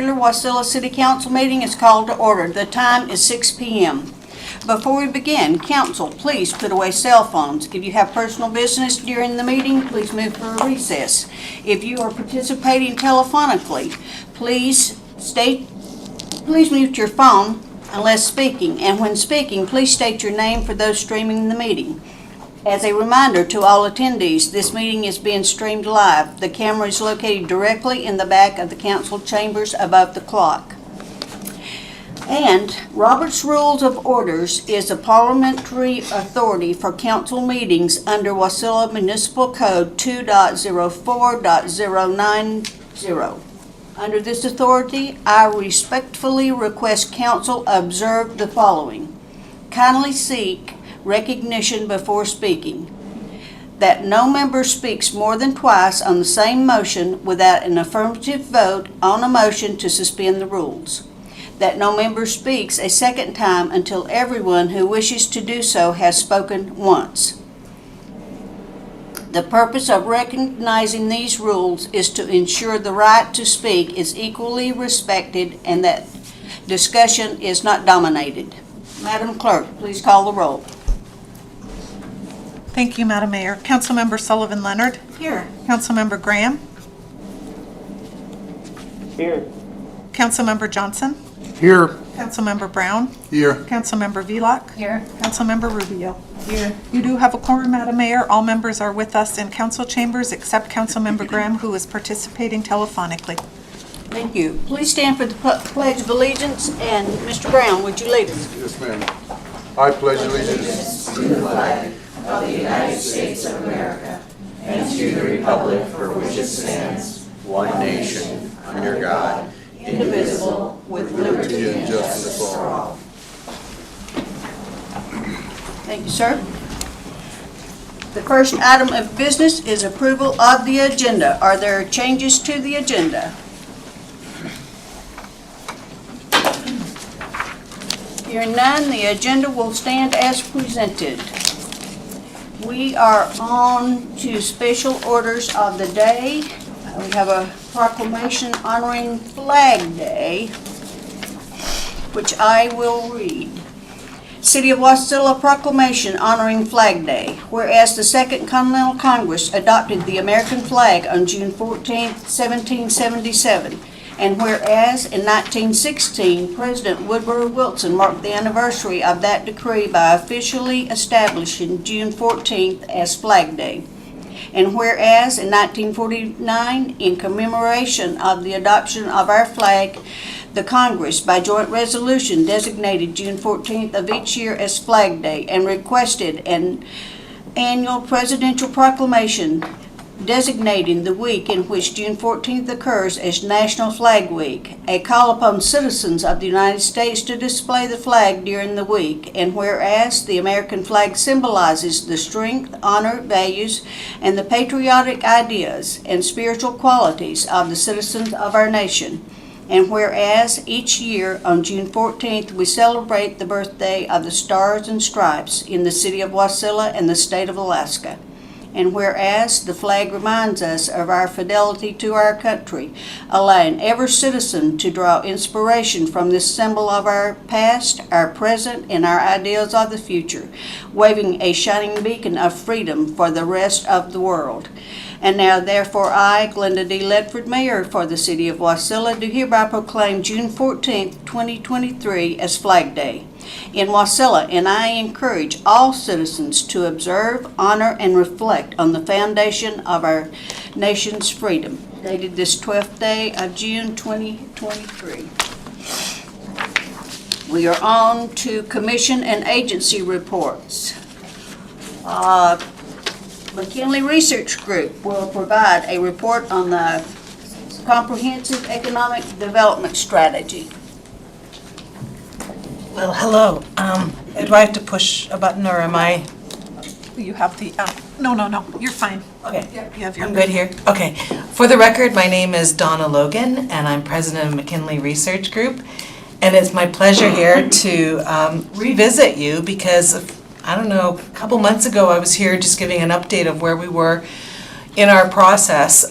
Wasilla City Council meeting is called to order. The time is 6 p.m. Before we begin, council, please put away cell phones. If you have personal business during the meeting, please move for a recess. If you are participating telephonically, please mute your phone unless speaking, and when speaking, please state your name for those streaming the meeting. As a reminder to all attendees, this meeting is being streamed live. The camera is located directly in the back of the council chambers above the clock. And Robert's Rules of Orders is a parliamentary authority for council meetings under Wasilla Municipal Code 2.04.090. Under this authority, I respectfully request council observe the following. Kindly seek recognition before speaking. That no member speaks more than twice on the same motion without an affirmative vote on a motion to suspend the rules. That no member speaks a second time until everyone who wishes to do so has spoken once. The purpose of recognizing these rules is to ensure the right to speak is equally respected and that discussion is not dominated. Madam Clerk, please call the roll. Thank you, Madam Mayor. Councilmember Sullivan Leonard. Here. Councilmember Graham. Here. Councilmember Johnson. Here. Councilmember Brown. Here. Councilmember Vlock. Here. Councilmember Rubio. Here. You do have a quorum, Madam Mayor. All members are with us in council chambers except Councilmember Graham, who is participating telephonically. Thank you. Please stand for the Pledge of Allegiance, and Mr. Brown, would you lead us? Yes, ma'am. I pledge allegiance to the flag of the United States of America and to the republic for which it stands, one nation, under God, indivisible, with liberty and justice for all. Thank you, sir. The first item of business is approval of the agenda. Are there changes to the agenda? Hearing none, the agenda will stand as presented. We are on to special orders of the day. We have a proclamation honoring Flag Day, which I will read. City of Wasilla Proclamation honoring Flag Day. Whereas the Second Continental Congress adopted the American flag on June 14, 1777, and whereas in 1916, President Woodrow Wilson marked the anniversary of that decree by officially establishing June 14th as Flag Day. And whereas in 1949, in commemoration of the adoption of our flag, the Congress, by joint resolution, designated June 14th of each year as Flag Day and requested an annual presidential proclamation designating the week in which June 14th occurs as National Flag Week, a call upon citizens of the United States to display the flag during the week, and whereas the American flag symbolizes the strength, honor, values, and the patriotic ideas and spiritual qualities of the citizens of our nation, and whereas each year on June 14th we celebrate the birthday of the Stars and Stripes in the city of Wasilla and the state of Alaska. And whereas the flag reminds us of our fidelity to our country, allowing every citizen to draw inspiration from this symbol of our past, our present, and our ideals of the future, waving a shining beacon of freedom for the rest of the world. And now, therefore, I, Glenda D. Ledford, Mayor for the City of Wasilla, do hereby proclaim June 14th, 2023 as Flag Day in Wasilla, and I encourage all citizens to observe, honor, and reflect on the foundation of our nation's freedom. Dated this 12th day of June 2023. We are on to commission and agency reports. McKinley Research Group will provide a report on the Comprehensive Economic Development Strategy. Well, hello. Do I have to push a button or am I? You have the, no, you're fine. Okay, You have your. I'm good here. Okay. For the record, my name is Donna Logan and I'm president of McKinley Research Group. And it's my pleasure here to revisit you because, I don't know, a couple months ago I was here just giving an update of where we were in our process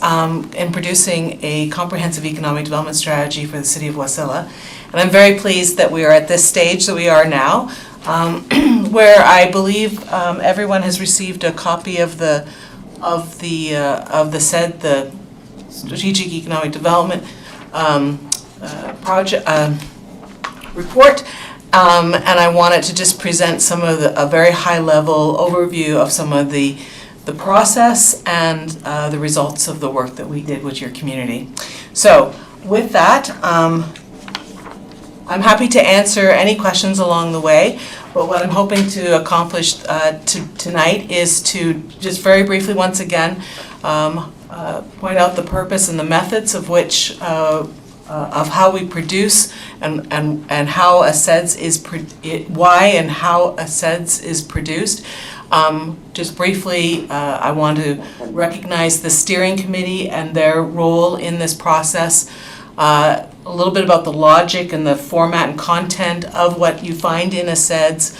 in producing a comprehensive economic development strategy for the city of Wasilla. And I'm very pleased that we are at this stage that we are now, where I believe everyone has received a copy of the CED, the Strategic Economic Development project report. And I wanted to just present some of a very high-level overview of some of the process and the results of the work that we did with your community. So with that, I'm happy to answer any questions along the way, but what I'm hoping to accomplish tonight is to just very briefly once again point out the purpose and the methods of which of how we produce and how a CEDS is why and how a CEDS is produced. Just briefly, I want to recognize the steering committee and their role in this process. A little bit about the logic and the format and content of what you find in a CEDS,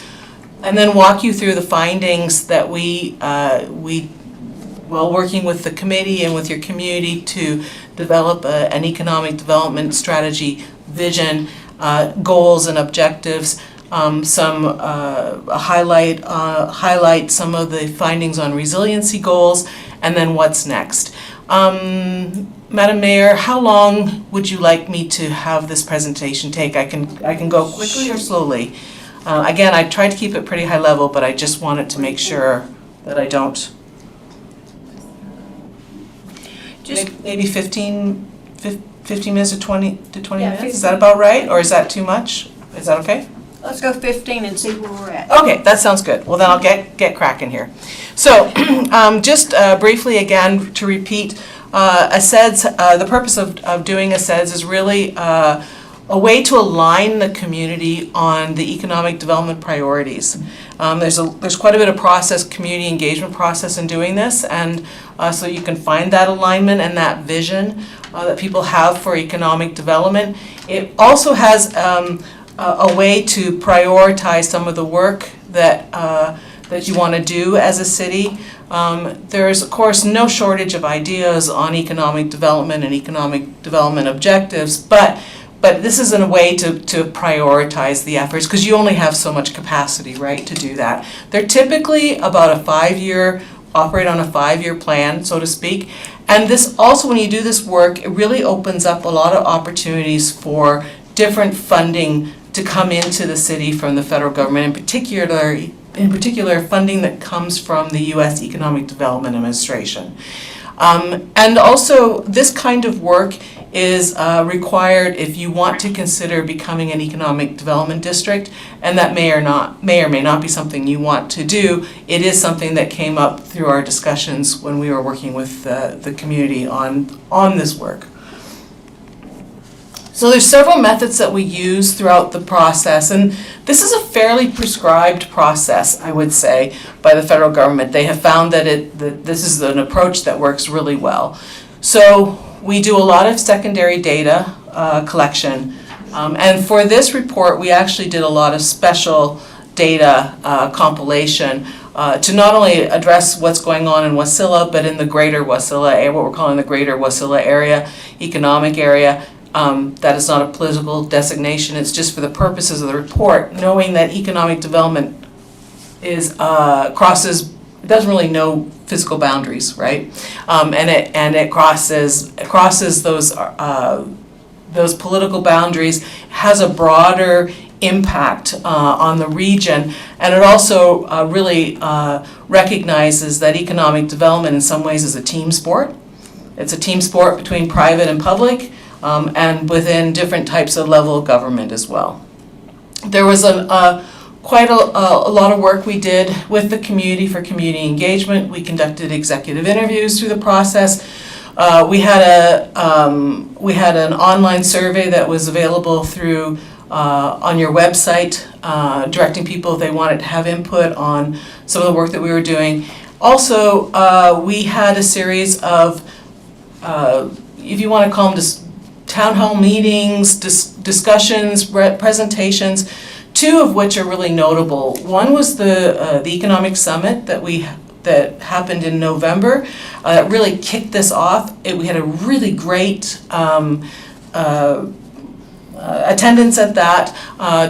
and then walk you through the findings that we while working with the committee and with your community to develop an economic development strategy, vision, goals and objectives. Highlight some of the findings on resiliency goals, and then what's next. Madam Mayor, how long would you like me to have this presentation take? I can go quickly or slowly. Again, I tried to keep it pretty high level, but I just wanted to make sure that I don't. Just maybe 15 minutes to 20 minutes? Is that about right, or is that too much? Is that okay? Let's go 15 and see where we're at. Okay, that sounds good. Well, then I'll get cracking here. So, just briefly again to repeat, a CEDS, the purpose of doing a CEDS is really a way to align the community on the economic development priorities. There's quite a bit of process, community engagement process in doing this, and so you can find that alignment and that vision that people have for economic development. It also has a way to prioritize some of the work that you want to do as a city. There's, of course, no shortage of ideas on economic development and economic development objectives, but this isn't a way to prioritize the efforts, because you only have so much capacity, right, to do that. They're typically about operate on a 5-year plan, so to speak. And this also, when you do this work, it really opens up a lot of opportunities for different funding to come into the city from the federal government, in particular funding that comes from the U.S. Economic Development Administration. And also, this kind of work is required if you want to consider becoming an economic development district, and that may or may not be something you want to do. It is something that came up through our discussions when we were working with the community on this work. So there's several methods that we use throughout the process, and this is a fairly prescribed process, I would say, by the federal government. They have found that this is an approach that works really well. So we do a lot of secondary data collection, and for this report, we actually did a lot of special data compilation to not only address what's going on in Wasilla, but in the greater Wasilla area, what we're calling the greater Wasilla area, economic area. That is not a political designation, it's just for the purposes of the report, knowing that economic development doesn't really know physical boundaries, right? And it crosses those political boundaries, has a broader impact on the region, and it also really recognizes that economic development in some ways is a team sport. It's a team sport between private and public, and within different types of level of government as well. There was quite a lot of work we did with the community for community engagement. We conducted executive interviews through the process. We had an online survey that was available through on your website, directing people if they wanted to have input on some of the work that we were doing. Also, we had a series of, if you want to call them town hall meetings, discussions, presentations, 2 of which are really notable. One was the economic summit that we that happened in November that really kicked this off. We had a really great attendance at that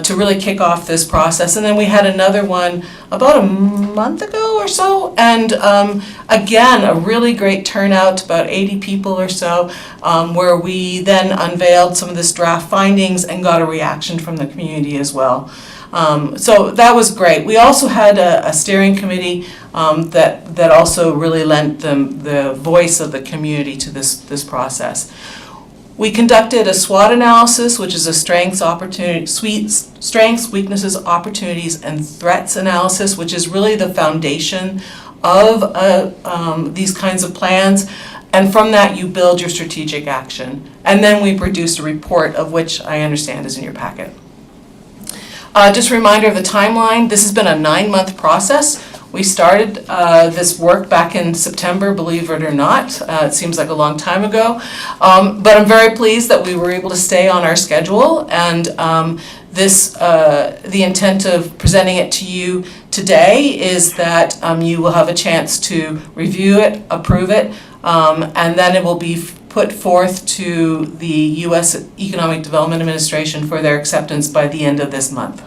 to really kick off this process. And then we had another one about a month ago or so, and again, a really great turnout, about 80 people or so, where we then unveiled some of this draft findings and got a reaction from the community as well. So that was great. We also had a steering committee that also really lent the voice of the community to this process. We conducted a SWOT analysis, which is a strengths, weaknesses, opportunities, and threats analysis, which is really the foundation of these kinds of plans. And from that, you build your strategic action. And then we produced a report, of which I understand is in your packet. Just a reminder of the timeline. This has been a 9-month process. We started this work back in September, believe it or not. It seems like a long time ago. But I'm very pleased that we were able to stay on our schedule. And the intent of presenting it to you today is that you will have a chance to review it, approve it, and then it will be put forth to the U.S. Economic Development Administration for their acceptance by the end of this month.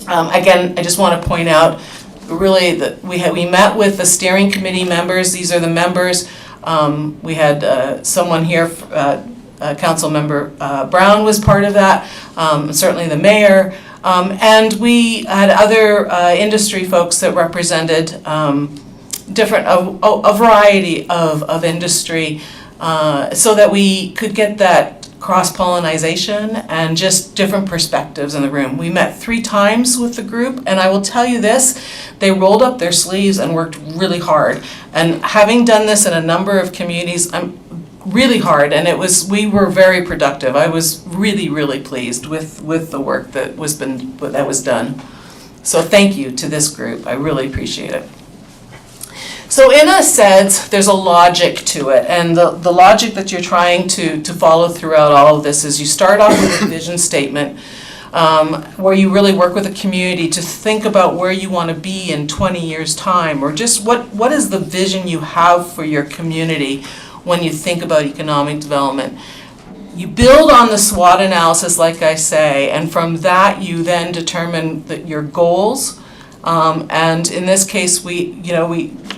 Again, I just want to point out really that we met with the steering committee members. These are the members. We had someone here, Council Member Brown was part of that, certainly the mayor, and we had other industry folks that represented a variety of industry, so that we could get that cross-pollination and just different perspectives in the room. We met 3 times with the group, and I will tell you this, they rolled up their sleeves and worked really hard. And having done this in a number of communities, really hard, and we were very productive. I was really, really pleased with the work that was done. So thank you to this group. I really appreciate it. So in a CEDS, there's a logic to it, and the logic that you're trying to follow throughout all of this is you start off with a vision statement, where you really work with the community to think about where you want to be in 20 years' time, or just what is the vision you have for your community when you think about economic development. You build on the SWOT analysis, like I say, and from that you then determine your goals. And in this case, we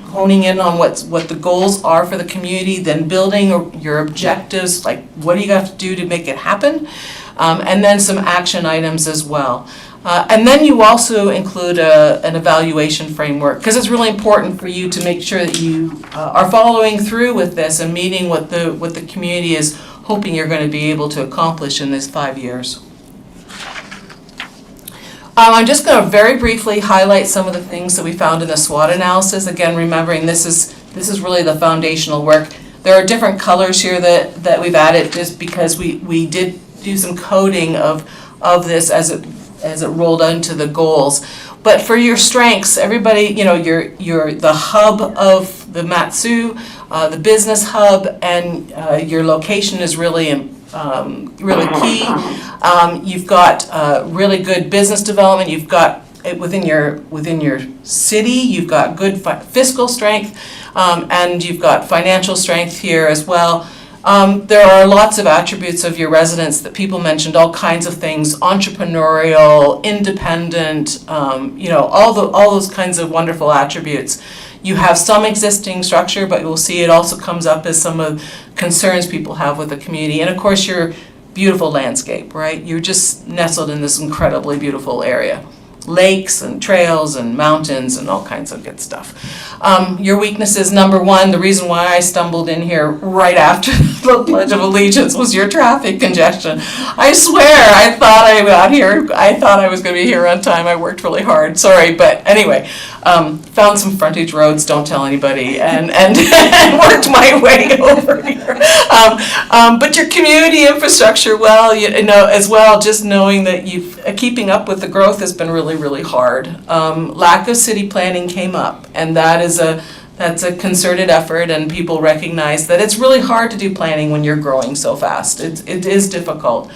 honing in on what the goals are for the community, then building your objectives, like what do you have to do to make it happen, and then some action items as well. And then you also include an evaluation framework, because it's really important for you to make sure that you are following through with this and meeting what the community is hoping you're going to be able to accomplish in this 5 years. I'm just going to very briefly highlight some of the things that we found in the SWOT analysis. Again, remembering this is really the foundational work. There are different colors here that we've added just because we did do some coding of this as it rolled into the goals. But for your strengths, everybody, you're the hub of the Matsu, the business hub, and your location is really key. You've got really good business development. You've got within your city. You've got good fiscal strength, and you've got financial strength here as well. There are lots of attributes of your residents that people mentioned, all kinds of things: entrepreneurial, independent, all those kinds of wonderful attributes. You have some existing structure, but you'll see it also comes up as some of concerns people have with the community. And of course, your beautiful landscape, right? You're just nestled in this incredibly beautiful area. Lakes and trails and mountains and all kinds of good stuff. Your weaknesses, number one, the reason why I stumbled in here right after the Pledge of Allegiance was your traffic congestion. I swear, I thought I was going to be here on time. I worked really hard. Sorry, but anyway, found some frontage roads, don't tell anybody, and worked my way over here. But your community infrastructure, as well, just knowing that keeping up with the growth has been really hard. Lack of city planning came up, and that's a concerted effort, and people recognize that it's really hard to do planning when you're growing so fast. It is difficult.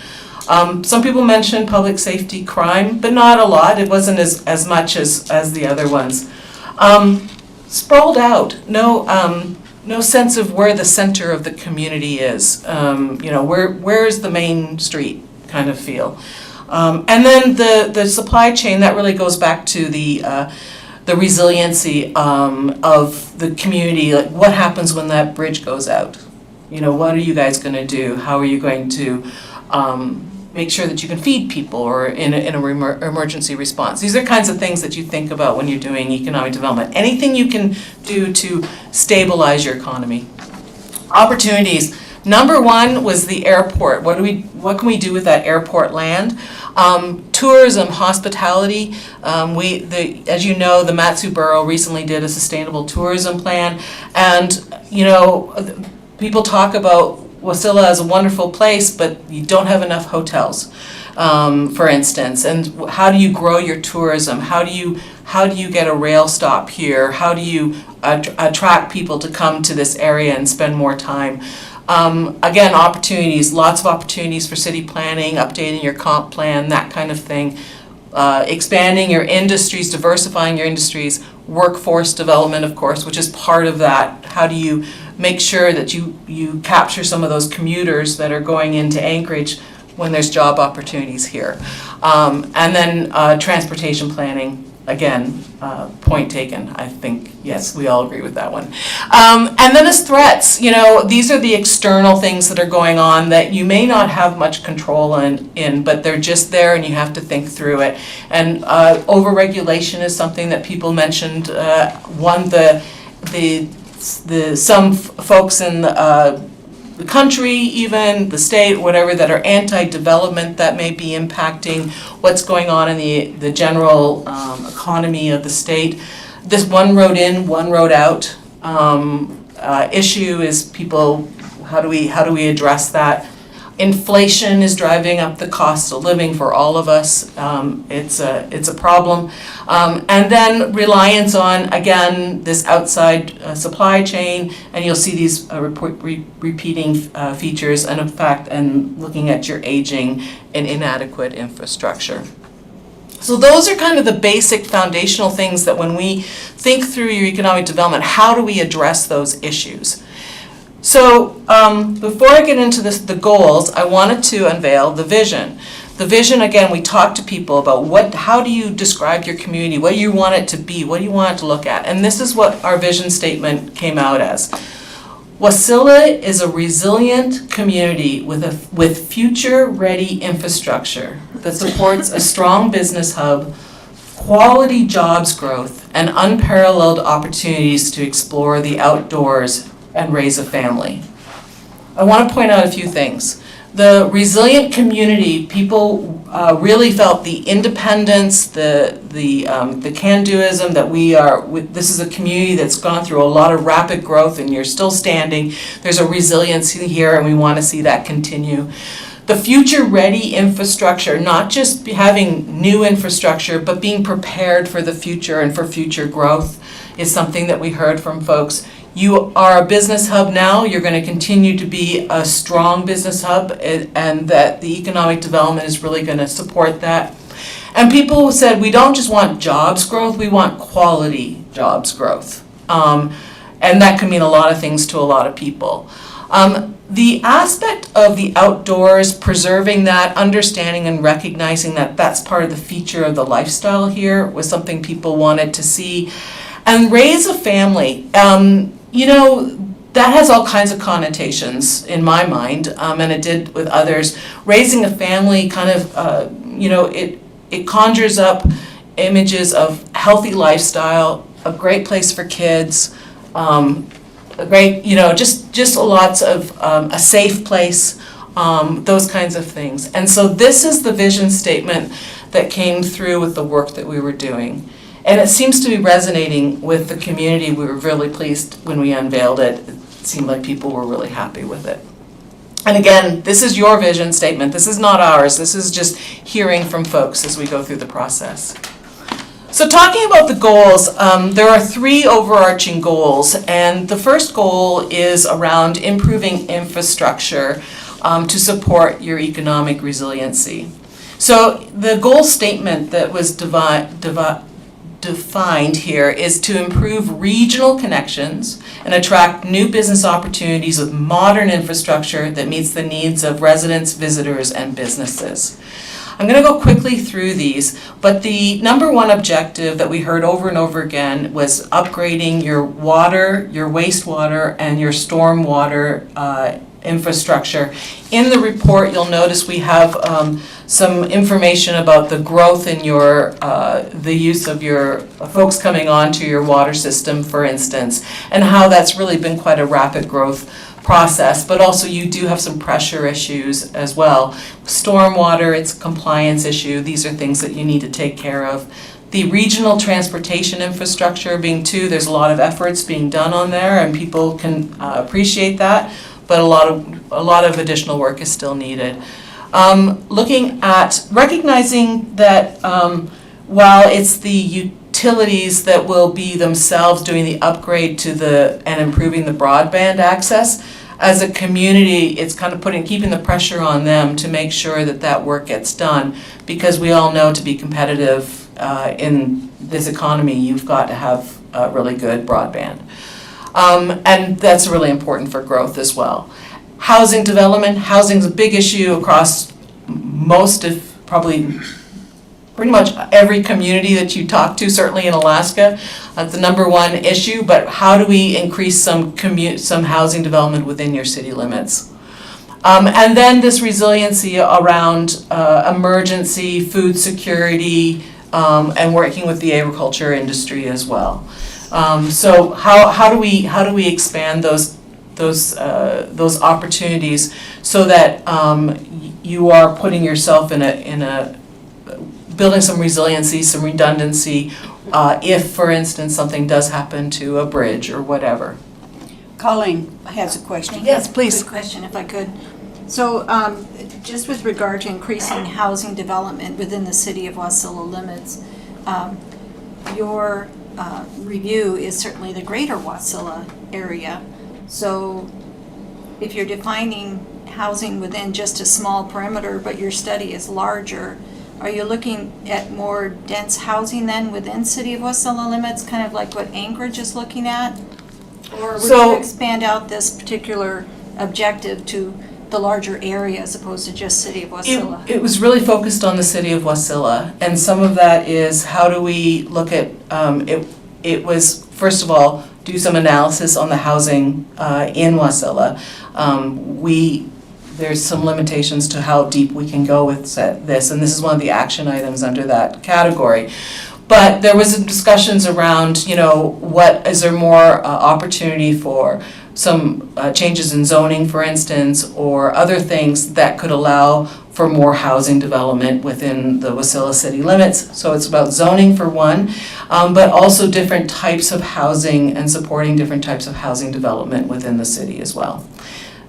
Some people mentioned public safety crime, but not a lot. It wasn't as much as the other ones. Sprawled out, no sense of where the center of the community is. Where is the main street kind of feel. And then the supply chain, that really goes back to the resiliency of the community. Like, what happens when that bridge goes out? What are you guys going to do? How are you going to make sure that you can feed people or in an emergency response? These are kinds of things that you think about when you're doing economic development. Anything you can do to stabilize your economy. Opportunities. Number one was the airport. What can we do with that airport land? Tourism, hospitality. As you know, the Matsu Borough recently did a sustainable tourism plan, and people talk about Wasilla as a wonderful place, but you don't have enough hotels, for instance. And how do you grow your tourism? How do you get a rail stop here? How do you attract people to come to this area and spend more time? Again, opportunities, lots of opportunities for city planning, updating your comp plan, that kind of thing. Expanding your industries, diversifying your industries, workforce development, of course, which is part of that. How do you make sure that you capture some of those commuters that are going into Anchorage when there's job opportunities here? And then transportation planning. Again, point taken. I think, yes, we all agree with that one. And then as threats, these are the external things that are going on that you may not have much control in, but they're just there and you have to think through it. And overregulation is something that people mentioned. Some folks in the country, even the state, whatever, that are anti-development, that may be impacting what's going on in the general economy of the state. This one road in, one road out issue is people, how do we address that? Inflation is driving up the cost of living for all of us. It's a problem. And then reliance on, again, this outside supply chain, and you'll see these repeating features, and in fact, and looking at your aging and inadequate infrastructure. So those are kind of the basic foundational things that when we think through your economic development, how do we address those issues? So before I get into the goals, I wanted to unveil the vision. The vision, again, we talk to people about how do you describe your community? What do you want it to be? What do you want it to look at? And this is what our vision statement came out as. Wasilla is a resilient community with future-ready infrastructure that supports a strong business hub, quality jobs growth, and unparalleled opportunities to explore the outdoors and raise a family. I want to point out a few things. The resilient community, people really felt the independence, the can-doism that this is a community that's gone through a lot of rapid growth and you're still standing. There's a resiliency here and we want to see that continue. The future-ready infrastructure, not just having new infrastructure, but being prepared for the future and for future growth is something that we heard from folks. You are a business hub now, you're going to continue to be a strong business hub, and that the economic development is really going to support that. And people said, we don't just want jobs growth, we want quality jobs growth. And that can mean a lot of things to a lot of people. The aspect of the outdoors, preserving that, understanding and recognizing that that's part of the feature of the lifestyle here was something people wanted to see. And raise a family. That has all kinds of connotations in my mind, and it did with others. Raising a family kind of, it conjures up images of healthy lifestyle, a great place for kids, a great, just lots of a safe place, those kinds of things. And so this is the vision statement that came through with the work that we were doing. And it seems to be resonating with the community. We were really pleased when we unveiled it. It seemed like people were really happy with it. And again, this is your vision statement. This is not ours. This is just hearing from folks as we go through the process. So talking about the goals, there are 3 overarching goals. And the first goal is around improving infrastructure to support your economic resiliency. So the goal statement that was defined here is to improve regional connections and attract new business opportunities with modern infrastructure that meets the needs of residents, visitors, and businesses. I'm going to go quickly through these, but the number one objective that we heard over and over again was upgrading your water, your wastewater, and your stormwater infrastructure. In the report, you'll notice we have some information about the growth in your, the use of your folks coming onto your water system, for instance, and how that's really been quite a rapid growth process, but also you do have some pressure issues as well. Stormwater, it's a compliance issue. These are things that you need to take care of. The regional transportation infrastructure being two, there's a lot of efforts being done on there and people can appreciate that, but a lot of additional work is still needed. Looking at recognizing that while it's the utilities that will be themselves doing the upgrade to and improving the broadband access, as a community, it's kind of keeping the pressure on them to make sure that that work gets done, because we all know to be competitive in this economy, you've got to have really good broadband. And that's really important for growth as well. Housing development, housing's a big issue across most of pretty much every community that you talk to, certainly in Alaska. That's the number one issue, but how do we increase some housing development within your city limits? And then this resiliency around emergency, food security, and working with the agriculture industry as well. So how do we expand those opportunities so that you are putting yourself in a building some resiliency, some redundancy, if, for instance, something does happen to a bridge or whatever. Colleen has a question. Yes, please. Quick question, if I could. So, just with regard to increasing housing development within the city of Wasilla limits, your review is certainly the greater Wasilla area. So, if you're defining housing within just a small perimeter, but your study is larger, are you looking at more dense housing then within city of Wasilla limits, kind of like what Anchorage is looking at? Or would you expand out this particular objective to the larger area as opposed to just city of Wasilla? It was really focused on the city of Wasilla, and some of that is how do we look at, it was, first of all, do some analysis on the housing in Wasilla. There's some limitations to how deep we can go with this, and this is one of the action items under that category. But there was discussions around, is there more opportunity for some changes in zoning, for instance, or other things that could allow for more housing development within the Wasilla city limits. So it's about zoning for one, but also different types of housing and supporting different types of housing development within the city as well.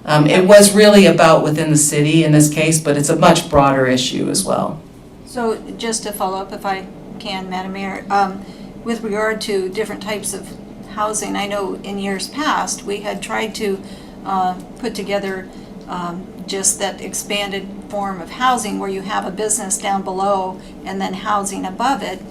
It was really about within the city in this case, but it's a much broader issue as well. So just to follow up, if I can, Madam Mayor, with regard to different types of housing, I know in years past, we had tried to put together just that expanded form of housing where you have a business down below and then housing above it.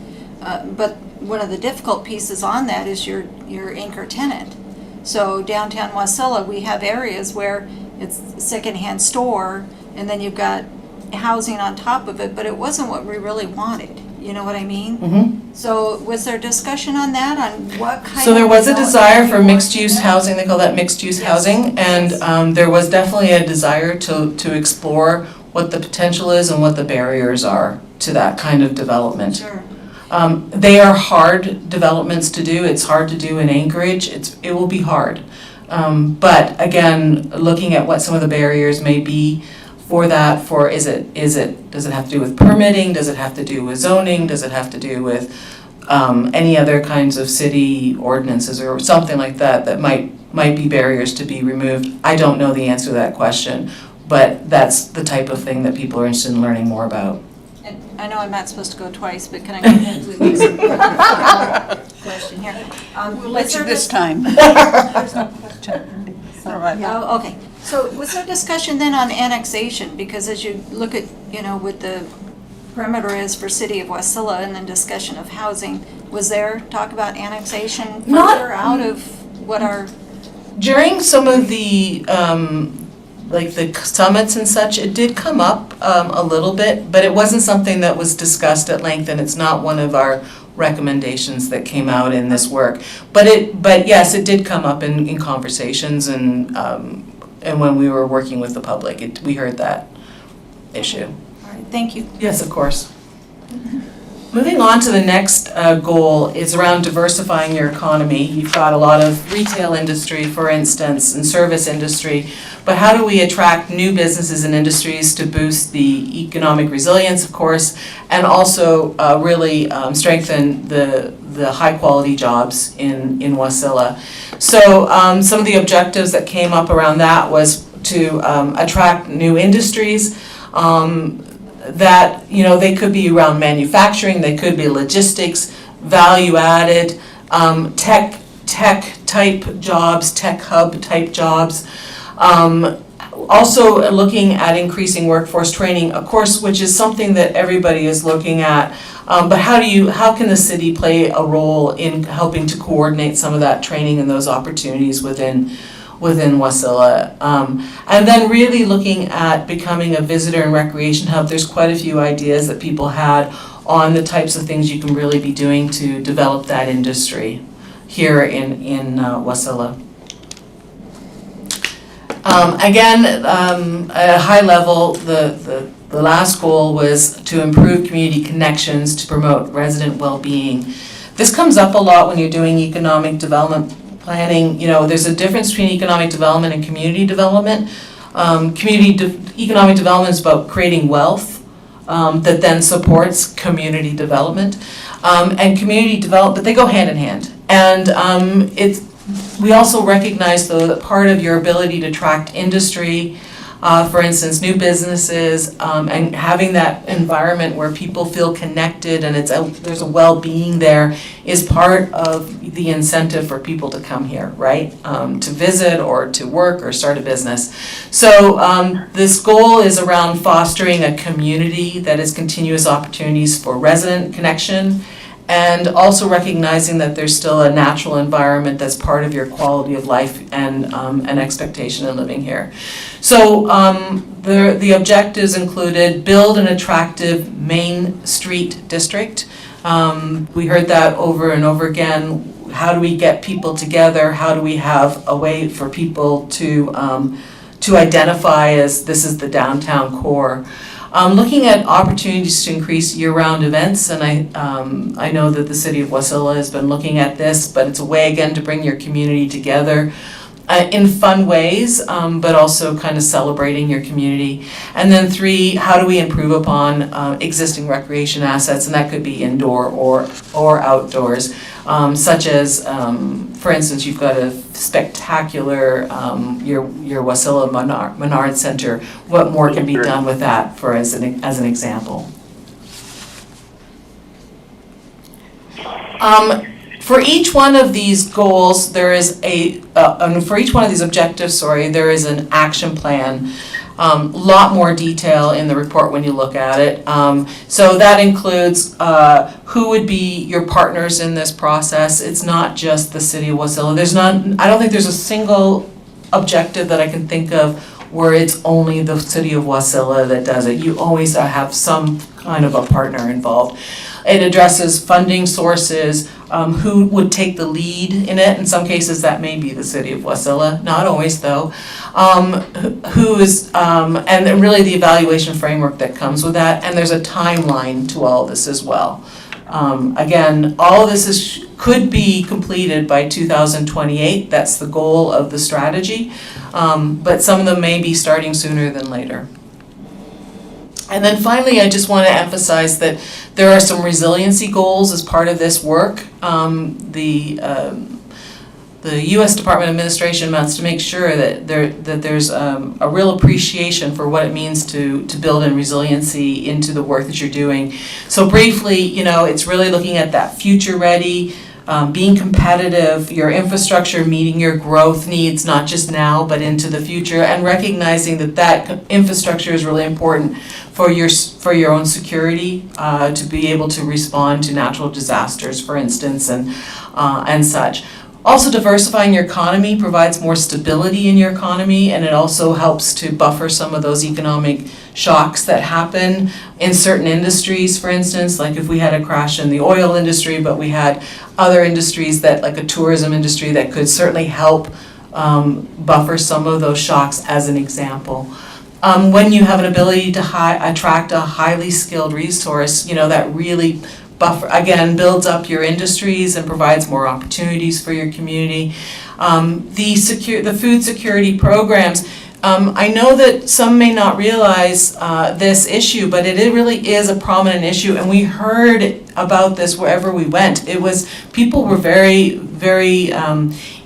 But one of the difficult pieces on that is your anchor tenant. So downtown Wasilla, we have areas where it's a secondhand store and then you've got housing on top of it, but it wasn't what we really wanted. You know what I mean? Mm-hmm. So was there discussion on that, on what kind of... So there was a desire for development you mixed-use want? housing, they call that mixed-use Yes. housing, and there was definitely a desire to explore what the potential is and what the barriers are to that kind of development. Sure. They are hard developments to do. It's hard to do in Anchorage. It will be hard. But again, looking at what some of the barriers may be for that, does it have to do with permitting? Does it have to do with zoning? Does it have to do with any other kinds of city ordinances or something like that might be barriers to be removed? I don't know the answer to that question, but that's the type of thing that people are interested in learning more about. And I know I'm not supposed to go twice, but can I go ahead with this question here? We'll let you this time. There's no question. All right. Oh, okay. So was there discussion then on annexation? Because as you look at, what the perimeter is for city of Wasilla and then discussion of housing, Was there talk about annexation Not- further out of what our, During some of the, like the summits and such, it did come up a little bit, but it wasn't something that was discussed at length, and it's not one of our recommendations that came out in this work. But yes, it did come up in conversations and when we were working with the public, we heard that issue. all right, thank you. Yes, of course. Moving on to the next goal is around diversifying your economy. You've got a lot of retail industry, for instance, and service industry, but how do we attract new businesses and industries to boost the economic resilience, of course, and also really strengthen the high-quality jobs in Wasilla. So some of the objectives that came up around that was to attract new industries, that, you know, they could be around manufacturing, they could be logistics, value-added, tech type jobs, tech hub type jobs. Also looking at increasing workforce training, of course, which is something that everybody is looking at. But how can the city play a role in helping to coordinate some of that training and those opportunities within Wasilla. And then really looking at becoming a visitor and recreation hub. There's quite a few ideas that people had on the types of things you can really be doing to develop that industry here in Wasilla. Again, at a high level, the last goal was to improve community connections to promote resident well-being. This comes up a lot when you're doing economic development planning. You know, there's a difference between economic development and community development. Economic development is about creating wealth that then supports community development. And community development, but they go hand in hand. And we also recognize, though, that part of your ability to attract industry, for instance, new businesses, and having that environment where people feel connected and there's a well-being there is part of the incentive for people to come here, right? To visit or to work or start a business. So this goal is around fostering a community that is continuous opportunities for resident connection, and also recognizing that there's still a natural environment that's part of your quality of life and an expectation of living here. So the objectives included build an attractive Main Street district. We heard that over and over again. How do we get people together? How do we have a way for people to identify as this is the downtown core? Looking at opportunities to increase year-round events, and I know that the city of Wasilla has been looking at this, but it's a way again to bring your community together in fun ways, but also kind of celebrating your community. And then 3, how do we improve upon existing recreation assets, and that could be indoor or outdoors, such as, for instance, you've got a spectacular, your Wasilla Menard Center. What more can be done with that, as an example? For each one of these goals, there is for each one of these objectives, there is an action plan. Lot more detail in the report when you look at it. So that includes who would be your partners in this process. It's not just the city of Wasilla. I don't think there's a single objective that I can think of where it's only the city of Wasilla that does it. You always have some kind of a partner involved. It addresses funding sources, who would take the lead in it. In some cases, that may be the city of Wasilla, not always though. Who is, and then really the evaluation framework that comes with that, and there's a timeline to all this as well. Again, all of this could be completed by 2028, that's the goal of the strategy, but some of them may be starting sooner than later. And then finally, I just want to emphasize that there are some resiliency goals as part of this work. The U.S. Department of Administration wants to make sure that there's a real appreciation for what it means to build in resiliency into the work that you're doing. So briefly, it's really looking at that future-ready being competitive, your infrastructure meeting your growth needs, not just now, but into the future, and recognizing that that infrastructure is really important for your own security, to be able to respond to natural disasters, for instance, and such. Also, diversifying your economy provides more stability in your economy, and it also helps to buffer some of those economic shocks that happen in certain industries, for instance, like if we had a crash in the oil industry, but we had other industries that, like a tourism industry, that could certainly help buffer some of those shocks, as an example. When you have an ability to attract a highly skilled resource, that really builds up your industries and provides more opportunities for your community. The food security programs, I know that some may not realize this issue, but it really is a prominent issue, and we heard about this wherever we went. People were very, very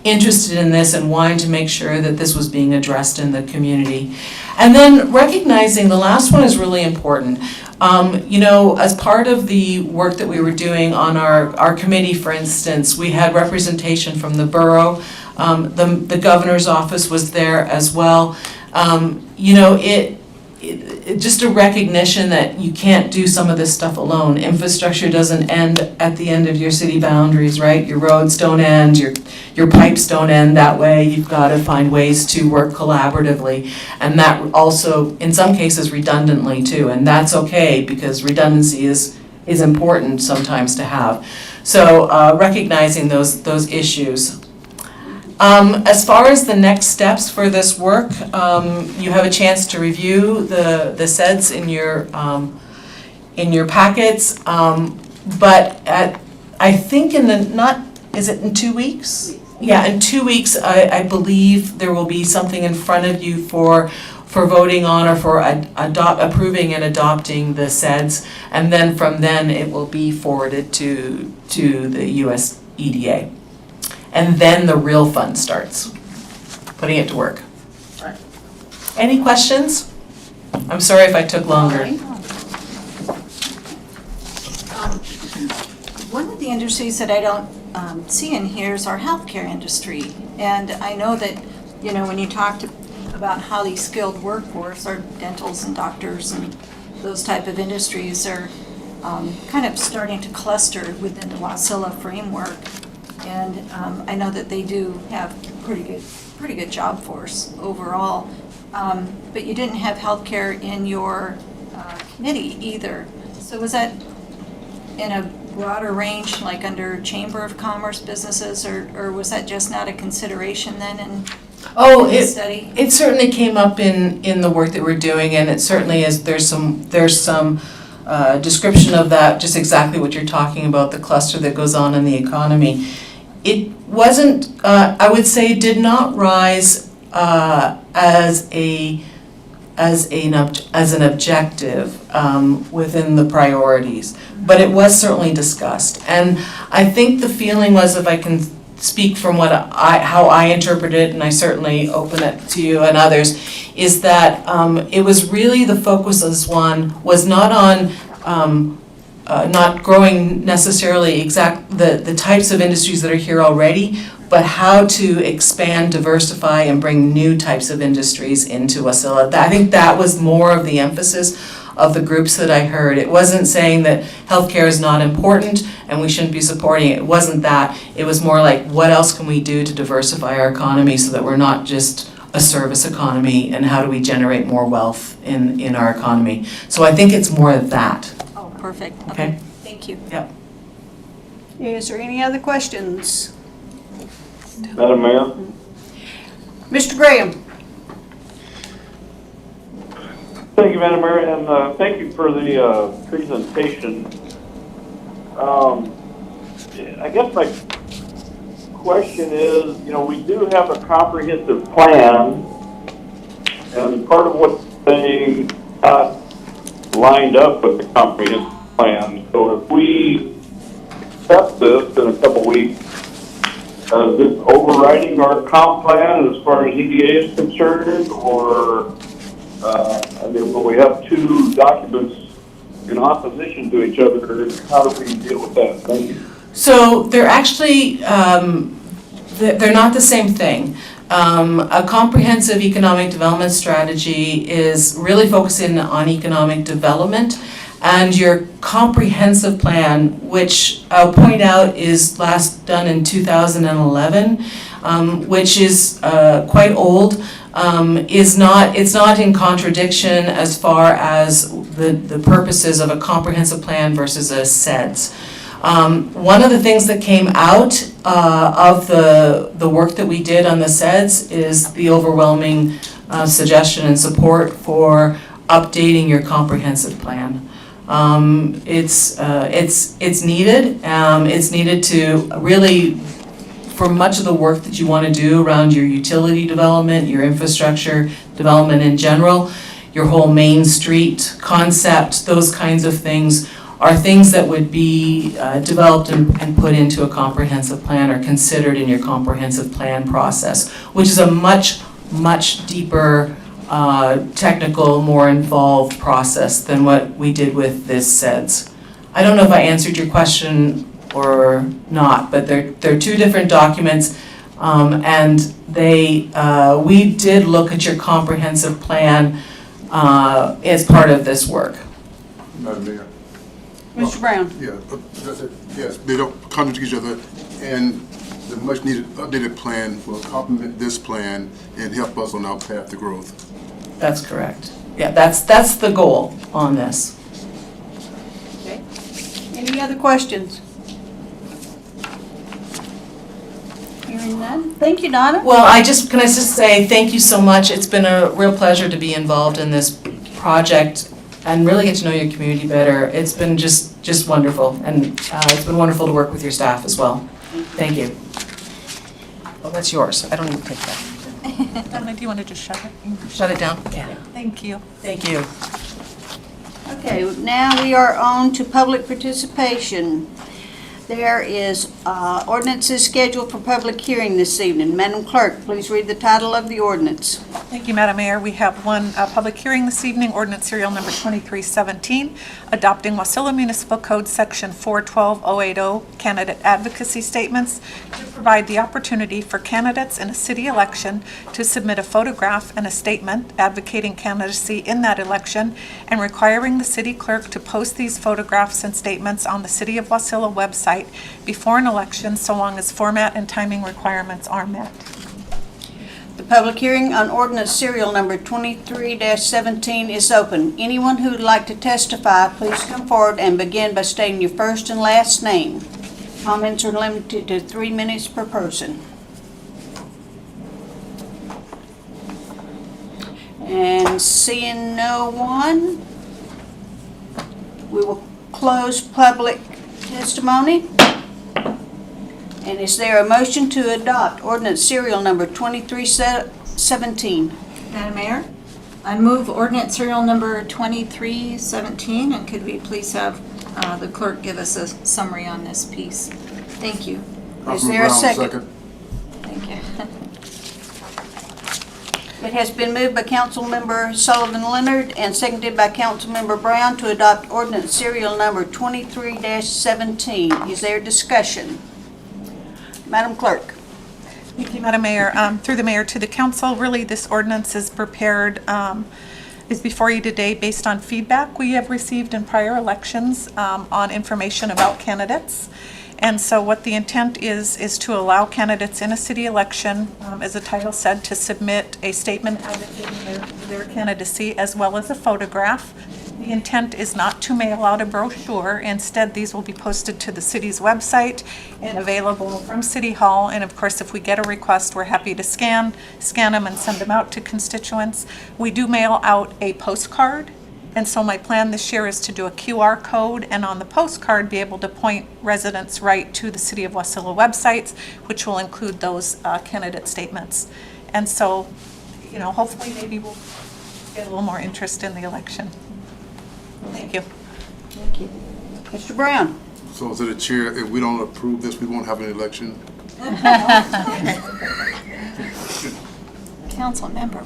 interested in this and wanting to make sure that this was being addressed in the community. And then recognizing, the last one is really important. As part of the work that we were doing on our committee, for instance, we had representation from the borough. The governor's office was there as well. Just a recognition that you can't do some of this stuff alone. Infrastructure doesn't end at the end of your city boundaries, right? Your roads don't end, your pipes don't end that way. You've got to find ways to work collaboratively, and that also, in some cases, redundantly too, and that's okay, because redundancy is important sometimes to have. So recognizing those issues. As far as the next steps for this work, you have a chance to review the CEDS in your packets, but I think is it in 2 weeks? Yeah, in 2 weeks, I believe there will be something in front of you for voting on, or for approving and adopting the CEDS, and then from then it will be forwarded to the US EDA. And then the real fun starts, putting it to work. Right. Any questions? I'm sorry if I took longer. One of the industries that I don't see in here is our healthcare industry. And I know that, when you talked about highly skilled workforce, our dentals and doctors and those type of industries are kind of starting to cluster within the Wasilla framework. And I know that they do have pretty good job force overall. But you didn't have healthcare in your committee either. So was that in a broader range, like under Chamber of Commerce businesses, or was that just not a consideration then in the study? It certainly came up in the work that we're doing, and it certainly is. There's some description of that, just exactly what you're talking about, the cluster that goes on in the economy. It wasn't, I would say, did not rise as an objective within the priorities, but it was certainly discussed. And I think the feeling was, if I can speak from how I interpret it, and I certainly open it to you and others, is that it was really, the focus was not on not growing necessarily the types of industries that are here already, but how to expand, diversify, and bring new types of industries into Wasilla. I think that was more of the emphasis of the groups that I heard. It wasn't saying that healthcare is not important and we shouldn't be supporting it. It wasn't that. It was more like, what else can we do to diversify our economy so that we're not just a service economy, and how do we generate more wealth in our economy? So I think it's more of that. Oh, perfect. Okay. Thank you. Yep. Is there any other questions? Madam Mayor? Mr. Graham? Thank you, Madam Mayor, and thank you for the presentation. I guess my question is, we do have a comprehensive plan, and part of what's saying lined up with the comprehensive plan. So if we accept this in a couple weeks, is this overriding our comp plan as far as EDA is concerned, or will we have two documents in opposition to each other? How do we deal with that? Thank you. So they're actually, they're not the same thing. A comprehensive economic development strategy is really focusing on economic development, and your comprehensive plan, which I'll point out is last done in 2011, which is quite old, it's not in contradiction as far as the purposes of a comprehensive plan versus a CEDS. One of the things that came out of the work that we did on the CEDS is the overwhelming suggestion and support for updating your comprehensive plan. It's needed. It's needed to really, for much of the work that you want to do around your utility development, your infrastructure development in general, your whole Main Street concept, those kinds of things are things that would be developed and put into a comprehensive plan or considered in your comprehensive plan process, which is a much, much deeper technical, more involved process than what we did with this CEDS. I don't know if I answered your question or not, but they're two different documents, and we did look at your comprehensive plan as part of this work. Madam Mayor. Mr. Brown? Yeah, that's it. Yes, they don't contradict each other, and the much needed updated plan will complement this plan and help us on our path to growth. That's correct. Yeah, that's the goal on this. Okay. Any other questions? Hearing none. Thank you, Donna. Well, can I just say thank you so much. It's been a real pleasure to be involved in this project and really get to know your community better. It's been just wonderful, and it's been wonderful to work with your staff as well. Thank you. Oh, that's yours. I don't need to take that. Donna, do you want to just shut it? Shut it down? Yeah. Thank you. Thank you. Okay, now we are on to public participation. There is ordinances scheduled for public hearing this evening. Madam Clerk, please read the title of the ordinance. Thank you, Madam Mayor. We have one public hearing this evening, ordinance serial number 2317, adopting Wasilla Municipal Code Section 412080, candidate advocacy statements, to provide the opportunity for candidates in a city election to submit a photograph and a statement advocating candidacy in that election, and requiring the city clerk to post these photographs and statements on the City of Wasilla website before an election, so long as format and timing requirements are met. The public hearing on ordinance serial number 23-17 is open. Anyone who would like to testify, please come forward and begin by stating your first and last name. Comments are limited to 3 minutes per person. And seeing no one, we will close public testimony. And is there a motion to adopt ordinance serial number 2317? Madam Mayor, I move ordinance serial number 2317, and could we please have the clerk give us a summary on this piece? Thank you. Is there a Brown, second? Thank you. It has been moved by Councilmember Sullivan Leonard and seconded by Councilmember Brown to adopt ordinance serial number 23-17. Is there discussion? Madam Clerk. Thank you, Madam Mayor. Through the mayor to the council, really this ordinance is prepared, is before you today based on feedback we have received in prior elections on information about candidates. And so what the intent is to allow candidates in a city election, as the title said, to submit a statement advocating their candidacy as well as a photograph. The intent is not to mail out a brochure. Instead, these will be posted to the city's website and available from City Hall. And of course, if we get a request, we're happy to scan them and send them out to constituents. We do mail out a postcard. And so my plan this year is to do a QR code and on the postcard be able to point residents right to the City of Wasilla websites, which will include those candidate statements. And so, you know, hopefully maybe we'll get a little more interest in the election. Thank you. Thank you. Mr. Brown. So to the chair, if we don't approve this, we won't have an election. Council member.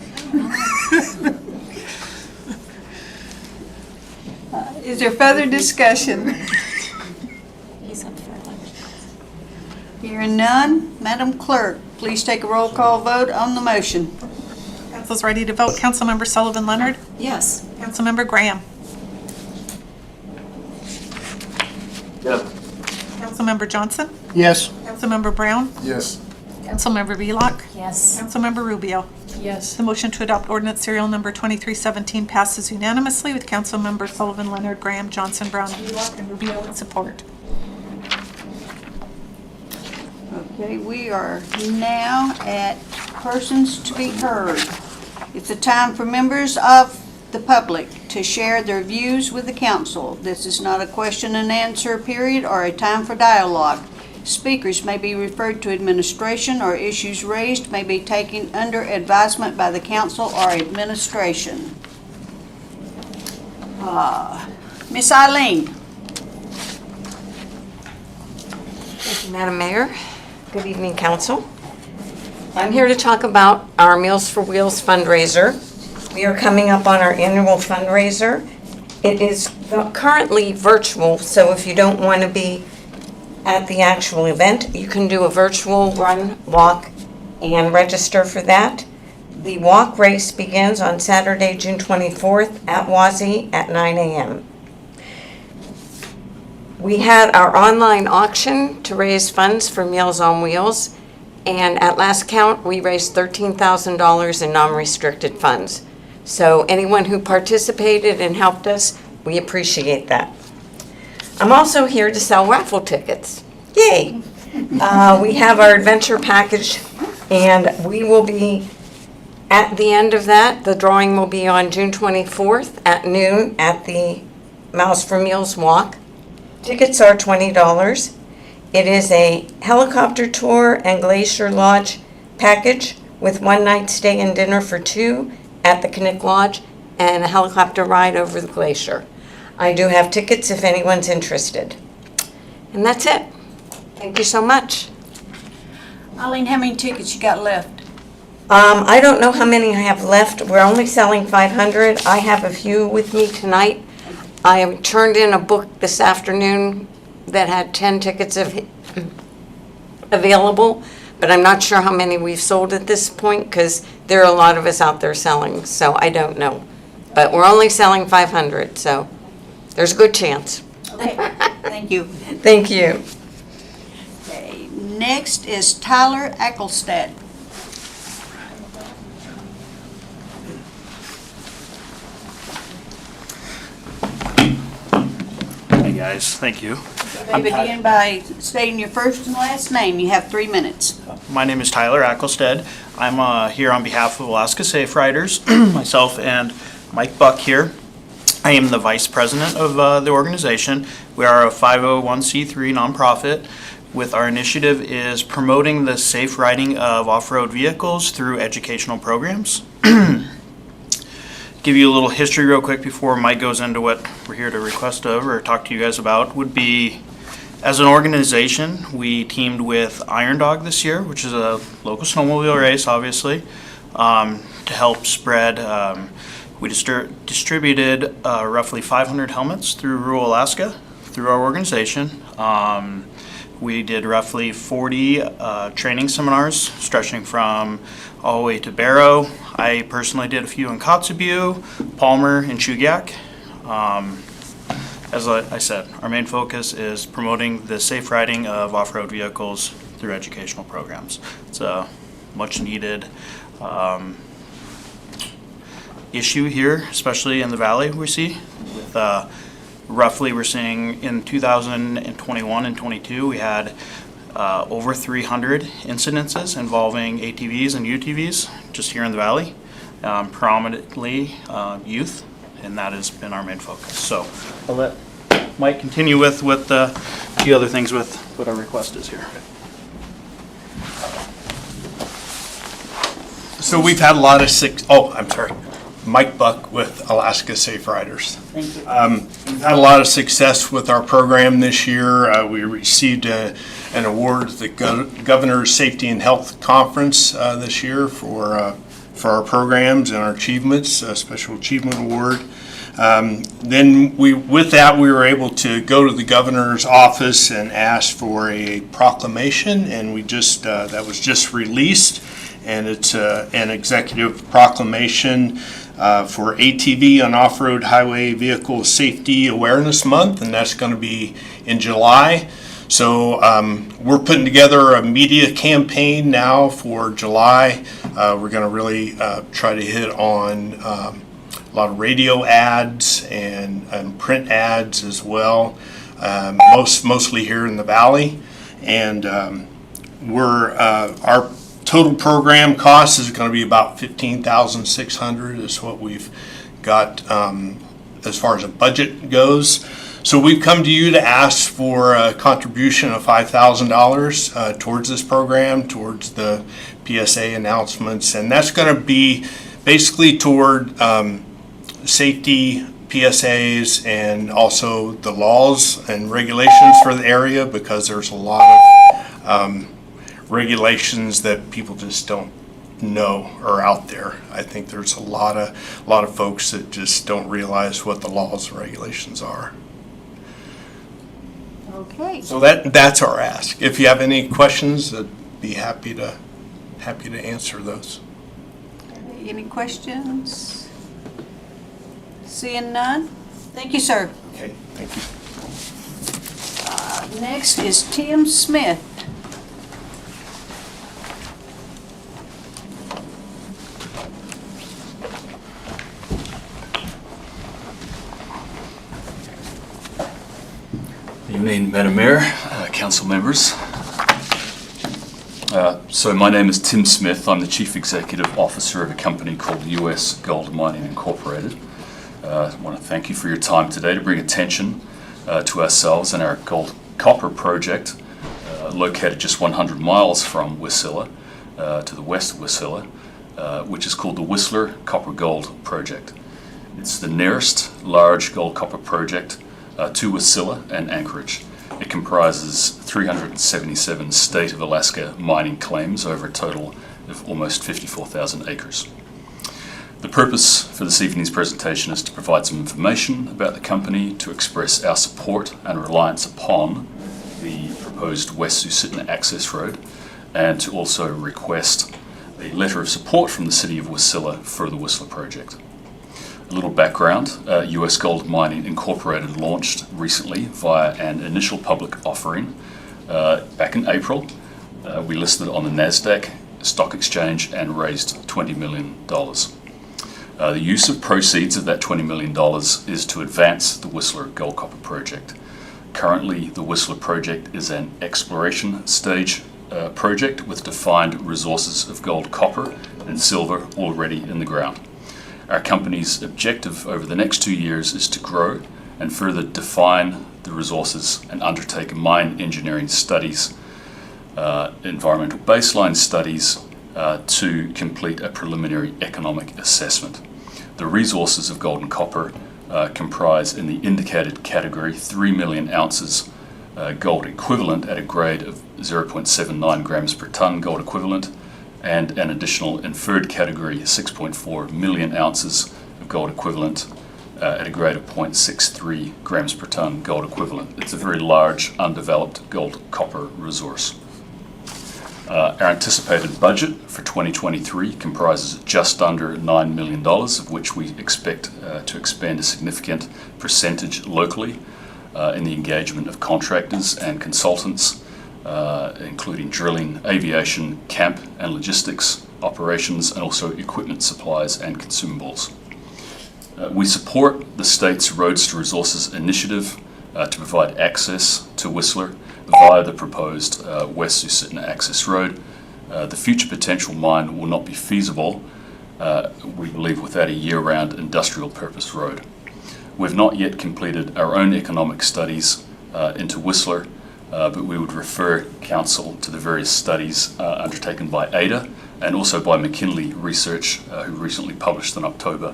Is there further discussion? He's up for election. Hearing none, Madam Clerk, please take a roll call vote on the motion. Council's ready to vote. Councilmember Sullivan Leonard. Yes. Councilmember Graham. Yes. Councilmember Johnson. Yes. Councilmember Brown. Yes. Councilmember Velock. Yes. Councilmember Rubio. Yes. The motion to adopt ordinance serial number 2317 passes unanimously with Councilmember Sullivan Leonard, Graham, Johnson, Brown, Velock, and Rubio in support. Okay, we are now at persons to be heard. It's a time for members of the public to share their views with the council. This is not a question and answer period or a time for dialogue. Speakers may be referred to administration, or issues raised may be taken under advisement by the council or administration. Miss Eileen. Thank you, Madam Mayor. Good evening, Council. I'm here to talk about our Meals for Wheels fundraiser. We are coming up on our annual fundraiser. It is currently virtual, so if you don't want to be at the actual event, you can do a virtual run, walk, and register for that. The walk race begins on Saturday, June 24th at Wasilla at 9 a.m. We had our online auction to raise funds for Meals on Wheels, and at last count, we raised $13,000 in non-restricted funds. So anyone who participated and helped us, we appreciate that. I'm also here to sell raffle tickets. Yay! We have our adventure package, and we will be at the end of that. The drawing will be on June 24th at noon at the Miles for Meals Walk. Tickets are $20. It is a helicopter tour and glacier lodge package with one night stay and dinner for two at the Knick Lodge and a helicopter ride over the glacier. I do have tickets if anyone's interested. And that's it. Thank you so much. Eileen, how many tickets you got left? I don't know how many I have left. We're only selling 500. I have a few with me tonight. I turned in a book this afternoon that had 10 tickets available, but I'm not sure how many we've sold at this point because there are a lot of us out there selling, so I don't know. But we're only selling 500, so there's a good chance. Okay, thank you. Thank you. Okay, next is Tyler Ecclestad. Hey guys, thank you. May begin by stating your first and last name. You have 3 minutes. My name is Tyler Ecclestad. I'm here on behalf of Alaska Safe Riders, myself and Mike Buck here. I am the vice president of the organization. We are a 501c3 nonprofit. With our initiative is promoting the safe riding of off-road vehicles through educational programs. Give you a little history real quick before Mike goes into what we're here to request of or talk to you guys about. Would be, as an organization, we teamed with Iron Dog this year, which is a local snowmobile race, obviously, to help spread. We distributed roughly 500 helmets through rural Alaska through our organization. We did roughly 40 training seminars stretching from all the way to Barrow. I personally did a few in Kotzebue, Palmer, and Chugiak. As I said, our main focus is promoting the safe riding of off-road vehicles through educational programs. It's a much needed issue here, especially in the valley we see. With roughly, we're seeing in 2021 and 22, we had over 300 incidences involving ATVs and UTVs just here in the valley, predominantly youth, and that has been our main focus. So I'll let Mike continue with a few other things with what our request is here. So we've had a lot of Mike Buck with Alaska Safe Riders. Thank you. We've had a lot of success with our program this year. We received an award at the Governor's Safety and Health Conference this year for our programs and our achievements, a Special Achievement Award. Then with that, we were able to go to the governor's office and ask for a proclamation, and that was just released, and it's an executive proclamation for ATV and Off-Road Highway Vehicle Safety Awareness Month, and that's going to be in July. So we're putting together a media campaign now for July. We're going to really try to hit on a lot of radio ads and print ads as well, mostly here in the valley. And our total program cost is going to be about $15,600 is what we've got as far as a budget goes. So we've come to you to ask for a contribution of $5,000 towards this program, towards the PSA announcements, and that's going to be basically toward safety PSAs and also the laws and regulations for the area, because there's a lot of regulations that people just don't know are out there. I think there's a lot of folks that just don't realize what the laws and regulations are. Okay. So that's our ask. If you have any questions, I'd be happy to answer those. Any questions? Seeing none? Thank you, sir. Okay, thank you. Next is Tim Smith. Evening, Madam Mayor, council members. So my name is Tim Smith. I'm the Chief Executive Officer of a company called US Gold Mining Incorporated. I want to thank you for your time today to bring attention to ourselves and our gold copper project located just 100 miles from Wasilla, to the west of Wasilla, which is called the Whistler Copper Gold Project. It's the nearest large gold copper project to Wasilla and Anchorage. It comprises 377 state of Alaska mining claims over a total of almost 54,000 acres. The purpose for this evening's presentation is to provide some information about the company, to express our support and reliance upon the proposed West Susitna Access Road, and to also request a letter of support from the City of Wasilla for the Whistler project. A little background, US Gold Mining Incorporated launched recently via an initial public offering back in April. We listed on the NASDAQ stock exchange and raised $20 million. The use of proceeds of that $20 million is to advance the Whistler Gold Copper Project. Currently, the Whistler project is an exploration stage project with defined resources of gold, copper, and silver already in the ground. Our company's objective over the next 2 years is to grow and further define the resources and undertake mine engineering studies, environmental baseline studies, to complete a preliminary economic assessment. The resources of gold and copper comprise, in the indicated category, 3 million ounces gold equivalent at a grade of 0.79 grams per ton gold equivalent, and an additional inferred category, 6.4 million ounces of gold equivalent at a grade of 0.63 grams per ton gold equivalent. It's a very large, undeveloped gold copper resource. Our anticipated budget for 2023 comprises just under $9 million, of which we expect to expend a significant percentage locally in the engagement of contractors and consultants, including drilling, aviation, camp and logistics operations, and also equipment supplies and consumables. We support the state's Roads to Resources initiative to provide access to Whistler via the proposed West Susitna Access Road. The future potential mine will not be feasible, we believe, without a year-round industrial purpose road. We've not yet completed our own economic studies into Whistler, but we would refer council to the various studies undertaken by ADA and also by McKinley Research, who recently published in October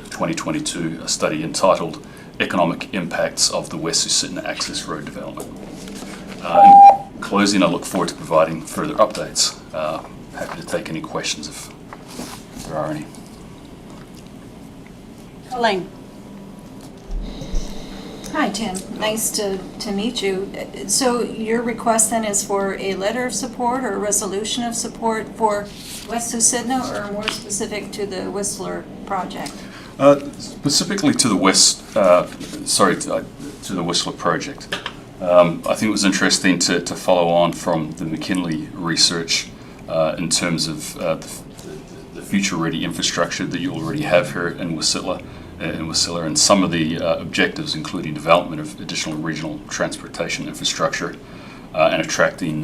2022 a study entitled Economic Impacts of the West Susitna Access Road Development. In closing, I look forward to providing further updates. Happy to take any questions if there are any. Colleen. Hi, Tim. Nice to meet you. So your request then is for a letter of support or a resolution of support for West Susitna, or more specific to the Whistler project? Specifically to the to the Whistler project. I think it was interesting to follow on from the McKinley research in terms of the future-ready infrastructure that you already have here in Wasilla, and some of the objectives, including development of additional regional transportation infrastructure and attracting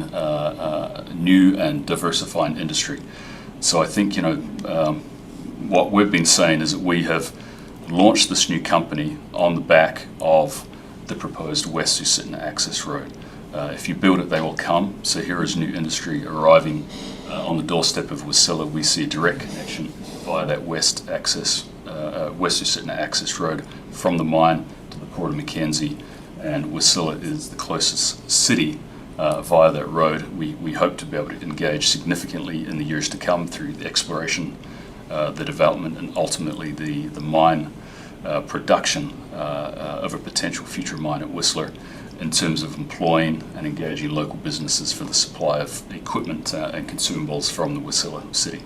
new and diversifying industry. So I think, what we've been saying is that we have launched this new company on the back of the proposed West Susitna Access Road. If you build it, they will come. So here is new industry arriving on the doorstep of Wasilla. We see a direct connection via that West Susitna Access Road from the mine to the Port of Mackenzie, and Wasilla is the closest city via that road. We hope to be able to engage significantly in the years to come through the exploration, the development, and ultimately the mine production of a potential future mine at Whistler, in terms of employing and engaging local businesses for the supply of equipment and consumables from the Wasilla city.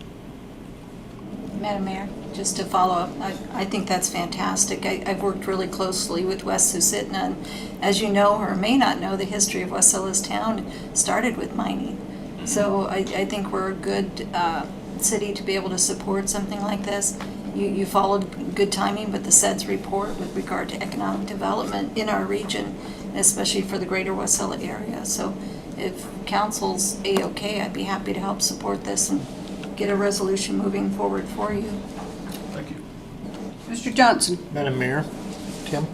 Madam Mayor, just to follow up, I think that's fantastic. I've worked really closely with West Susitna, and as you know or may not know, the history of Wasilla's town started with mining. So I think we're a good city to be able to support something like this. You followed good timing with the CEDS report with regard to economic development in our region, especially for the greater Wasilla area. So if council's A-OK, I'd be happy to help support this and get a resolution moving forward for you. Thank you. Mr. Johnson? Madam Mayor, Tim,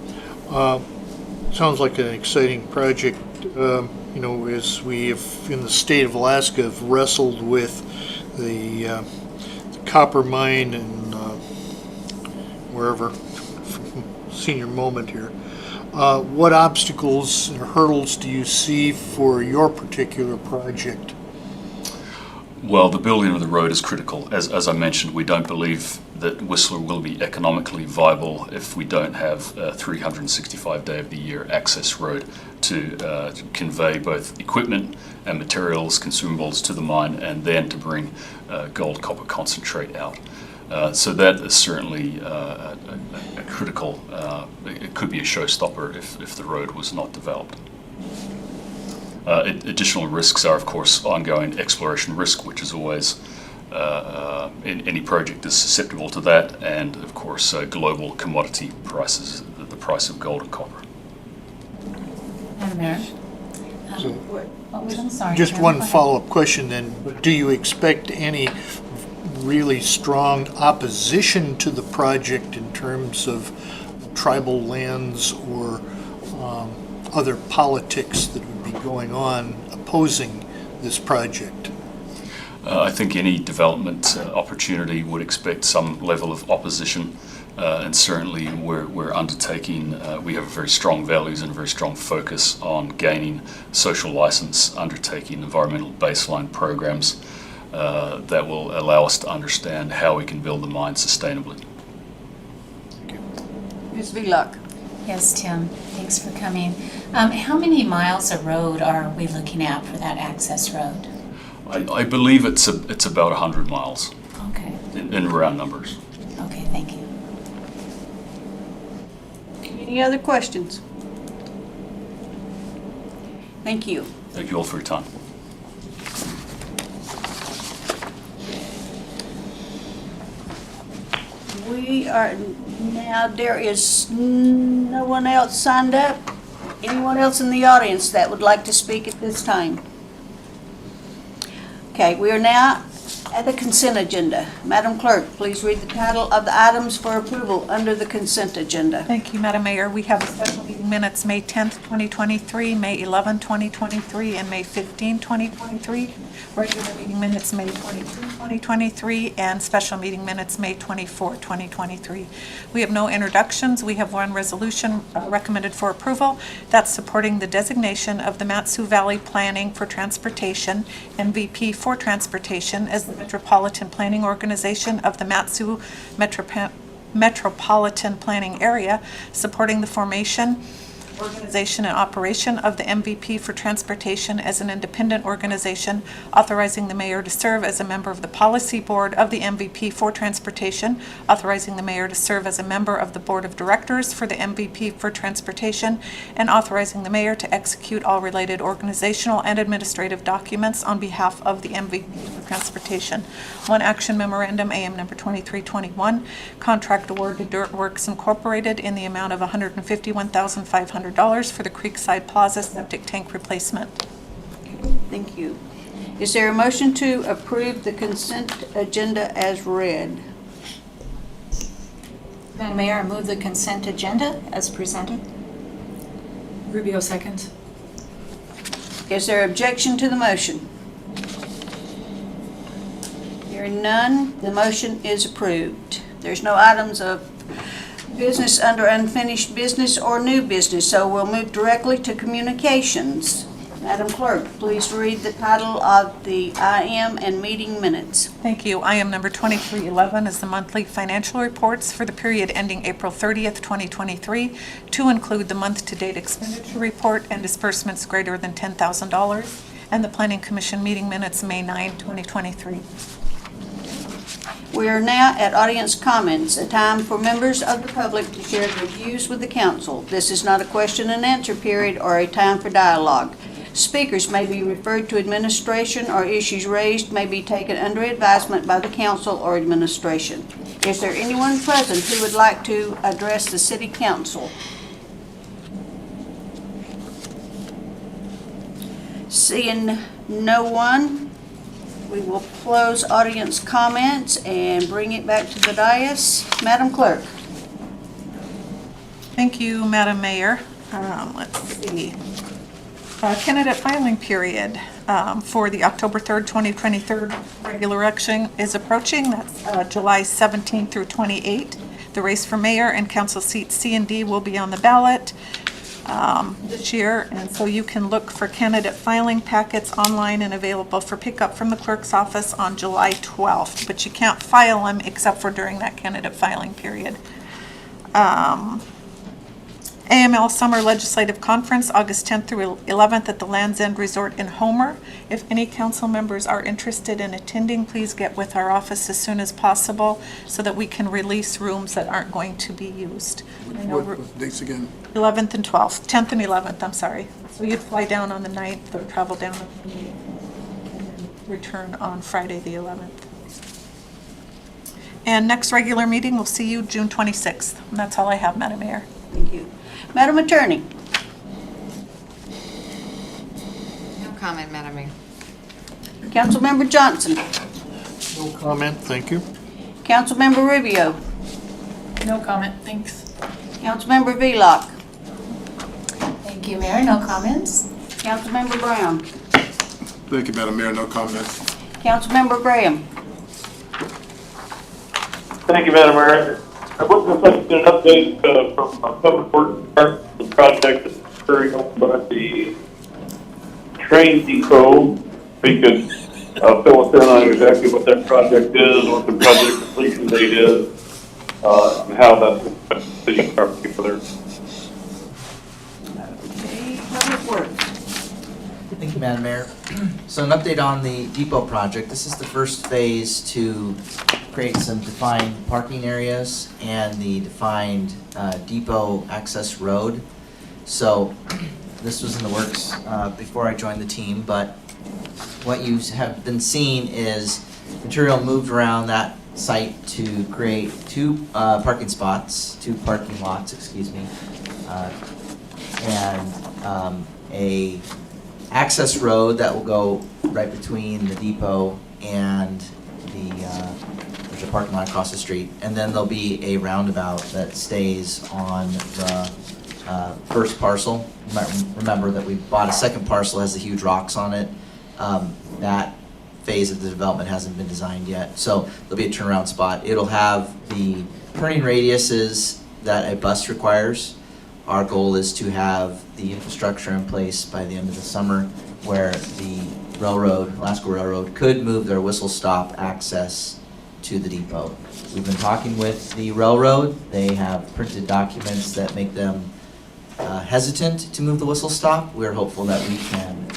sounds like an exciting project. As we have in the state of Alaska have wrestled with the copper mine and wherever, senior moment here. What obstacles and hurdles do you see for your particular project? Well, the building of the road is critical. As I mentioned, we don't believe that Whistler will be economically viable if we don't have a 365-day of the year access road to convey both equipment and materials, consumables to the mine, and then to bring gold copper concentrate out. So that is certainly a critical, it could be a showstopper if the road was not developed. Additional risks are, of course, ongoing exploration risk, which is always, any project is susceptible to that, and of course, global commodity prices, the price of gold and copper. Madam Mayor? I'm sorry. Just Karen, one go ahead. follow-up question then. Do you expect any really strong opposition to the project in terms of tribal lands or other politics that would be going on opposing this project? I think any development opportunity would expect some level of opposition, and certainly we're undertaking, we have very strong values and a very strong focus on gaining social license, undertaking environmental baseline programs that will allow us to understand how we can build the mine sustainably. Ms. Vlock? Yes, Tim, thanks for coming. How many miles of road are we looking at for that access road? I believe it's about 100 miles Okay, in round numbers. okay, thank you. Any other questions? Thank you. Thank you all for your time. We are, now there is no one else signed up. Anyone else in the audience that would like to speak at this time? Okay, we are now at the consent agenda. Madam Clerk, please read the title of the items for approval under the consent agenda. Thank you, Madam Mayor. We have special meeting minutes, May 10th, 2023, May 11, 2023, and May 15, 2023. Regular meeting minutes, May 22, 2023, and special meeting minutes, May 24, 2023. We have no introductions. We have one resolution recommended for approval. That's supporting the designation of the Mat-Su Valley Planning for Transportation, MVP for Transportation, as the Metropolitan Planning Organization of the Mat-Su Metropolitan Planning Area, supporting the formation organization and operation of the MVP for Transportation as an independent organization, authorizing the mayor to serve as a member of the policy board of the MVP for Transportation, authorizing the mayor to serve as a member of the board of directors for the MVP for Transportation, and authorizing the mayor to execute all related organizational and administrative documents on behalf of the MVP for Transportation. One action memorandum, AM number 2321, contract award to Dirt Works Incorporated in the amount of $151,500 for the Creekside Plaza septic tank replacement. Thank you. Is there a motion to approve the consent agenda as read? Madam Mayor, I move the consent agenda as presented. Rubio seconds. Is there objection to the motion? Hearing none, the motion is approved. There's no items of business under unfinished business or new business, so we'll move directly to communications. Madam Clerk, please read the title of the IM and meeting minutes. Thank you. IM number 2311 is the monthly financial reports for the period ending April 30th, 2023, to include the month-to-date expenditure report and disbursements greater than $10,000, and the Planning Commission meeting minutes, May 9, 2023. We are now at audience comments, a time for members of the public to share their views with the council. This is not a question and answer period or a time for dialogue. Speakers may be referred to administration, or issues raised may be taken under advisement by the council or administration. Is there anyone present who would like to address the city council? Seeing no one, we will close audience comments and bring it back to the dais. Madam Clerk. Thank you, Madam Mayor. Let's see. Candidate filing period for the October 3rd, 2023 regular election is approaching. That's July 17th through 28th. The race for mayor and council seats C and D will be on the ballot this year, and so you can look for candidate filing packets online and available for pickup from the clerk's office on July 12th, but you can't file them except for during that candidate filing period. AML Summer Legislative Conference, August 10th through 11th at the Land's End Resort in Homer. If any council members are interested in attending, please get with our office as soon as possible so that we can release rooms that aren't going to be used. What dates again? 11th and 12th, 10th and 11th, I'm sorry. So you'd fly down on the 9th or travel down on the 8th and then return on Friday the 11th. And next regular meeting, we'll see you June 26th. And that's all I have, Madam Mayor. Thank you. Madam Attorney. No comment, Madam Mayor. Councilmember Johnson. No comment, thank you. Councilmember Rubio. No comment, thanks. Councilmember Vlock. Thank you, Mayor. No comments? Councilmember Brown. Thank you, Madam Mayor, no comments. Councilmember Graham. Thank you, Madam Mayor. I would request an update from our public works department, the project that's occurring over by the train depot. We could fill us in on exactly what that project is, what the project completion date is, and how that's affecting city property for their. Public Works. Thank you, Madam Mayor. So an update on the depot project. This is the first phase to create some defined parking areas and the defined depot access road. So this was in the works before I joined the team, but what you have been seeing is material moved around that site to create two parking lots, excuse me, and a access road that will go right between the depot and there's a parking lot across the street, and then there'll be a roundabout that stays on the first parcel. You might remember that we bought a second parcel that has the huge rocks on it. That phase of the development hasn't been designed yet, so there'll be a turnaround spot. It'll have the turning radiuses that a bus requires. Our goal is to have the infrastructure in place by the end of the summer where the railroad, Alaska Railroad, could move their whistle stop access to the depot. We've been talking with the railroad. They have printed documents that make them hesitant to move the whistle stop. We're hopeful that we can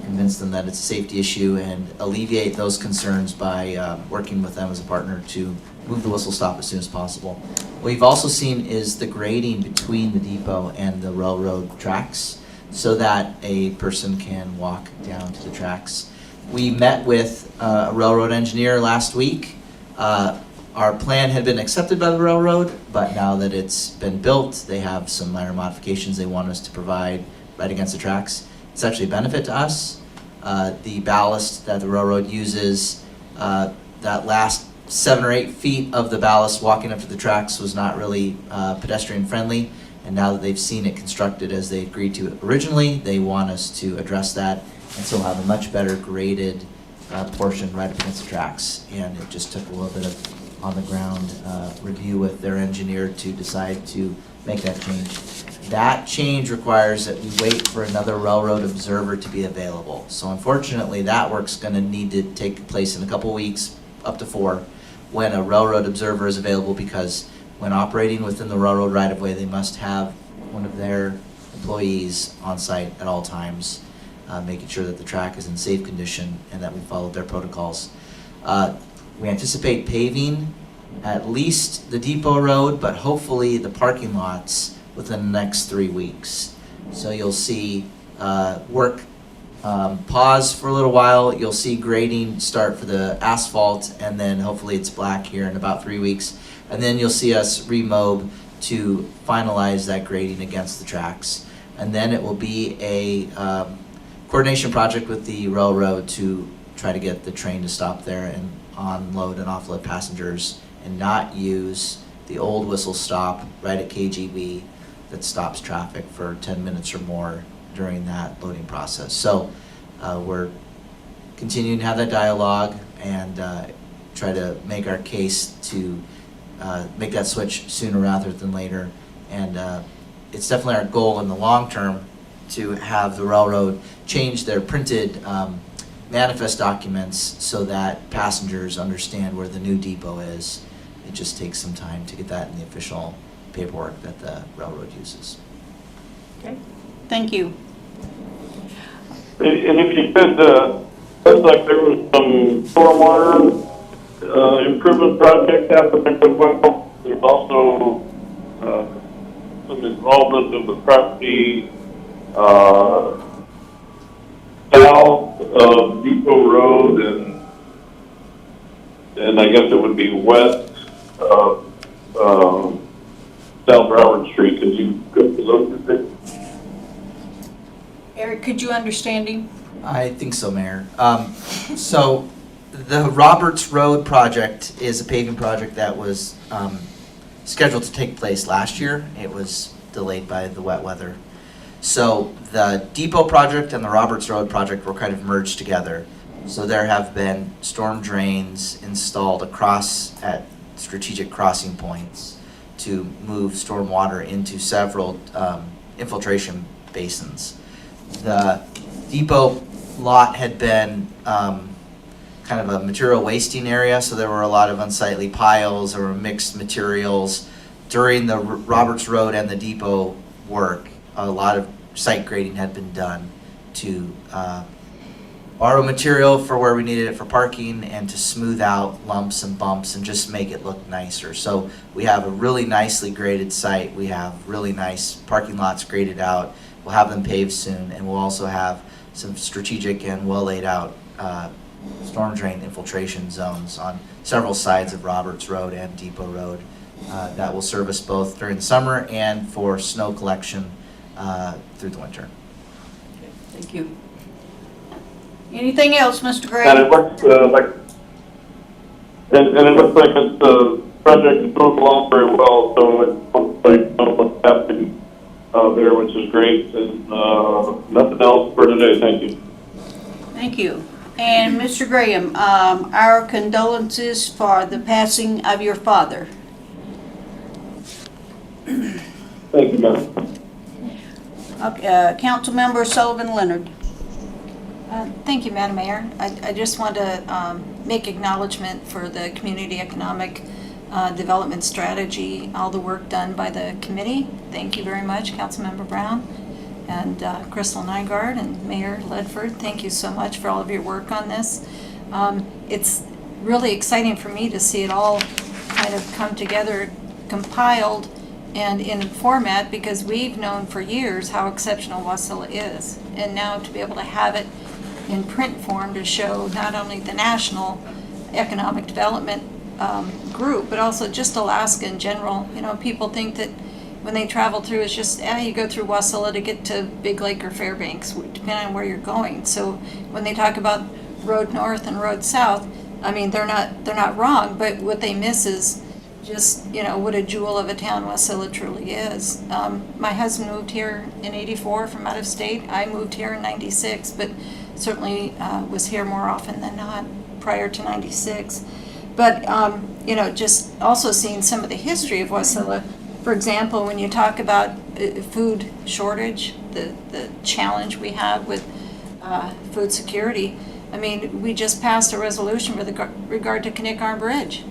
convince them that it's a safety issue and alleviate those concerns by working with them as a partner to move the whistle stop as soon as possible. What we've also seen is the grading between the depot and the railroad tracks so that a person can walk down to the tracks. We met with a railroad engineer last week. Our plan had been accepted by the railroad, but now that it's been built, they have some minor modifications they want us to provide right against the tracks. It's actually a benefit to us. The ballast that the railroad uses, that last 7 or 8 feet of the ballast walking up to the tracks was not really pedestrian friendly. And now that they've seen it constructed as they agreed to originally, they want us to address that and so have a much better graded portion right up against the tracks. And it just took a little bit of on the ground review with their engineer to decide to make that change. That change requires that we wait for another railroad observer to be available. So unfortunately, that work's gonna need to take place in a couple weeks, up to 4, when a railroad observer is available, because when operating within the railroad right-of-way, they must have one of their employees on site at all times, making sure that the track is in safe condition and that we followed their protocols. We anticipate paving at least the depot road, but hopefully the parking lots within the next 3 weeks. So you'll see work pause for a little while. You'll see grading start for the asphalt, and then hopefully it's black here in about 3 weeks. And then you'll see us remob to finalize that grading against the tracks. And then it will be a coordination project with the railroad to try to get the train to stop there and unload and offload passengers and not use the old whistle stop right at KGB that stops traffic for 10 minutes or more during that loading process. So we're continuing to have that dialogue and try to make our case to make that switch sooner rather than later. And it's definitely our goal in the long term to have the railroad change their printed manifest documents so that passengers understand where the new depot is. It just takes some time to get that in the official paperwork that the railroad uses. Okay, thank you. And if you could, looks like there was some stormwater improvement project happening as well. There's also some involvement of the property south of Depot Road and I guess it would be west of South Broward Street. Could you go to those things? Eric, could you understand him? I think so, Mayor. So the Roberts Road project is a paving project that was scheduled to take place last year. It was delayed by the wet weather. So the Depot project and the Roberts Road project were kind of merged together. So there have been storm drains installed across at strategic crossing points to move storm water into several infiltration basins. The Depot lot had been kind of a material wasting area, so there were a lot of unsightly piles, there were mixed materials. During the Roberts Road and the Depot work, a lot of site grading had been done to borrow material for where we needed it for parking and to smooth out lumps and bumps and just make it look nicer. So we have a really nicely graded site. We have really nice parking lots graded out. We'll have them paved soon, and we'll also have some strategic and well laid out storm drain infiltration zones on several sides of Roberts Road and Depot Road that will service both during the summer and for snow collection through the winter. Okay, thank you. Anything else, Mr. Gray? And it looks like, and it looks like it's project is moving along very well. So it looks like what's happening there, which is great. And nothing else for today. Thank you. Thank you. And Mr. Graham, our condolences for the passing of your father. Thank you, ma'am. Okay, Councilmember Sullivan Leonard. Thank you, Madam Mayor. I just want to make acknowledgement for the Community Economic development strategy, all the work done by the committee. Thank you very much, Councilmember Brown and Crystal Nygaard and Mayor Ledford. Thank you so much for all of your work on this. It's really exciting for me to see it all kind of come together, compiled, and in format, because we've known for years how exceptional Wasilla is. And now to be able to have it in print form to show not only the national economic development group, but also just Alaska in general. You know, people think that when they travel through, it's just, you go through Wasilla to get to Big Lake or Fairbanks, depending on where you're going. So when they talk about road north and road south, I mean, they're not wrong, but what they miss is just, you know, what a jewel of a town Wasilla truly is. My husband moved here in '84 from out of state. I moved here in '96, but certainly was here more often than not prior to '96. But, you know, just also seeing some of the history of Wasilla. For example, when you talk about food shortage, the challenge we have with food security, I mean, we just passed a resolution with regard to Knick Arm Bridge.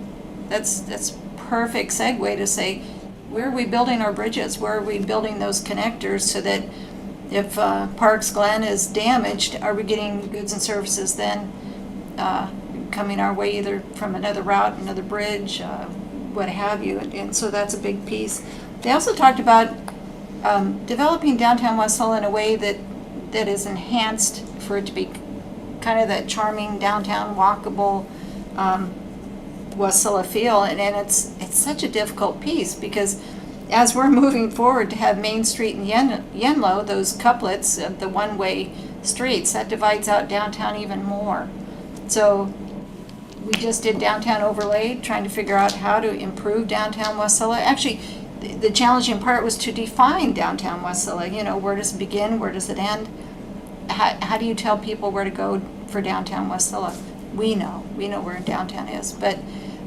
That's perfect segue to say, where are we building our bridges? Where are we building those connectors so that if Parks Glen is damaged, are we getting goods and services then coming our way either from another route, another bridge, what have you? And so that's a big piece. They also talked about developing downtown Wasilla in a way that is enhanced for it to be kind of that charming downtown walkable Wasilla feel, and it's such a difficult piece because as we're moving forward to have Main Street and Yenlo, those couplets, the one-way streets, that divides out downtown even more. So we just did downtown overlay, trying to figure out how to improve downtown Wasilla. Actually, the challenging part was to define downtown Wasilla. You know, where does it begin? Where does it end? How do you tell people where to go for downtown Wasilla? We know where downtown is, but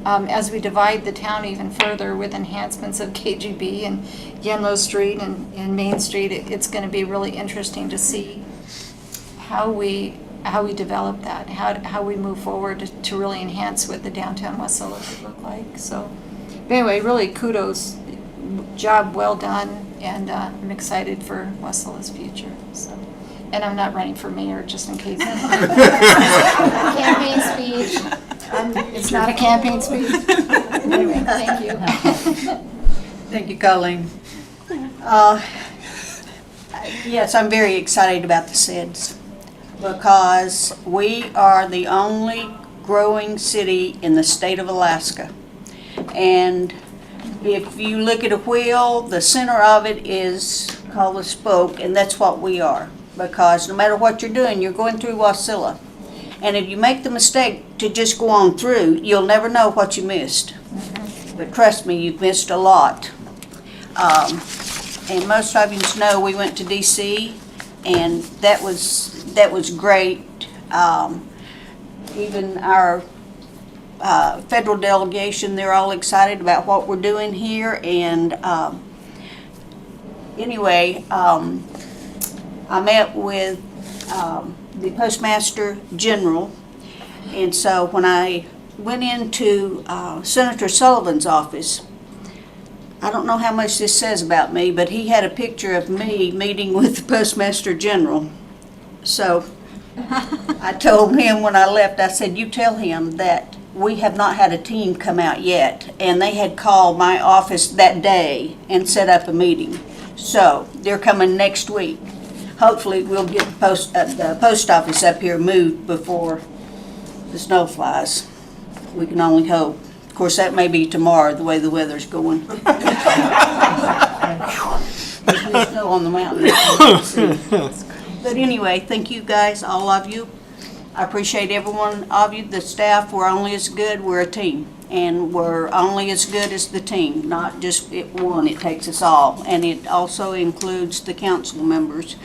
as we divide the town even further with enhancements of KGB and Yenlo Street and Main Street, it's going to be really interesting to see how we develop that, how we move forward to really enhance what the downtown Wasilla would look like. So anyway, really kudos, job well done, and I'm excited for Wasilla's future. So. And I'm not running for mayor, just in case. Campaign speech. It's not a campaign speech. Anyway, thank you. Thank you, Colleen. Yes, I'm very excited about the CEDS because we are the only growing city in the state of Alaska. And if you look at a wheel, the center of it is called a spoke, and that's what we are. Because no matter what you're doing, you're going through Wasilla. And if you make the mistake to just go on through, you'll never know what you missed. But trust me, you've missed a lot. And most of you know we went to DC, and that was great. Even our federal delegation, they're all excited about what we're doing here. And anyway, I met with the Postmaster General, and so when I went into Senator Sullivan's office, I don't know how much this says about me, but he had a picture of me meeting with the Postmaster General. So I told him when I left, I said, you tell him that we have not had a team come out yet, and they had called my office that day and set up a meeting. So they're coming next week. Hopefully we'll get the post office up here moved before the snow flies. We can only hope. Of course, that may be tomorrow, the way the weather's going. There's no snow on the mountain. But anyway, thank you guys, all of you. I appreciate every one of you. The staff, we're only as good, we're a team. And we're only as good as the team, not just one. It takes us all. And it also includes the council members.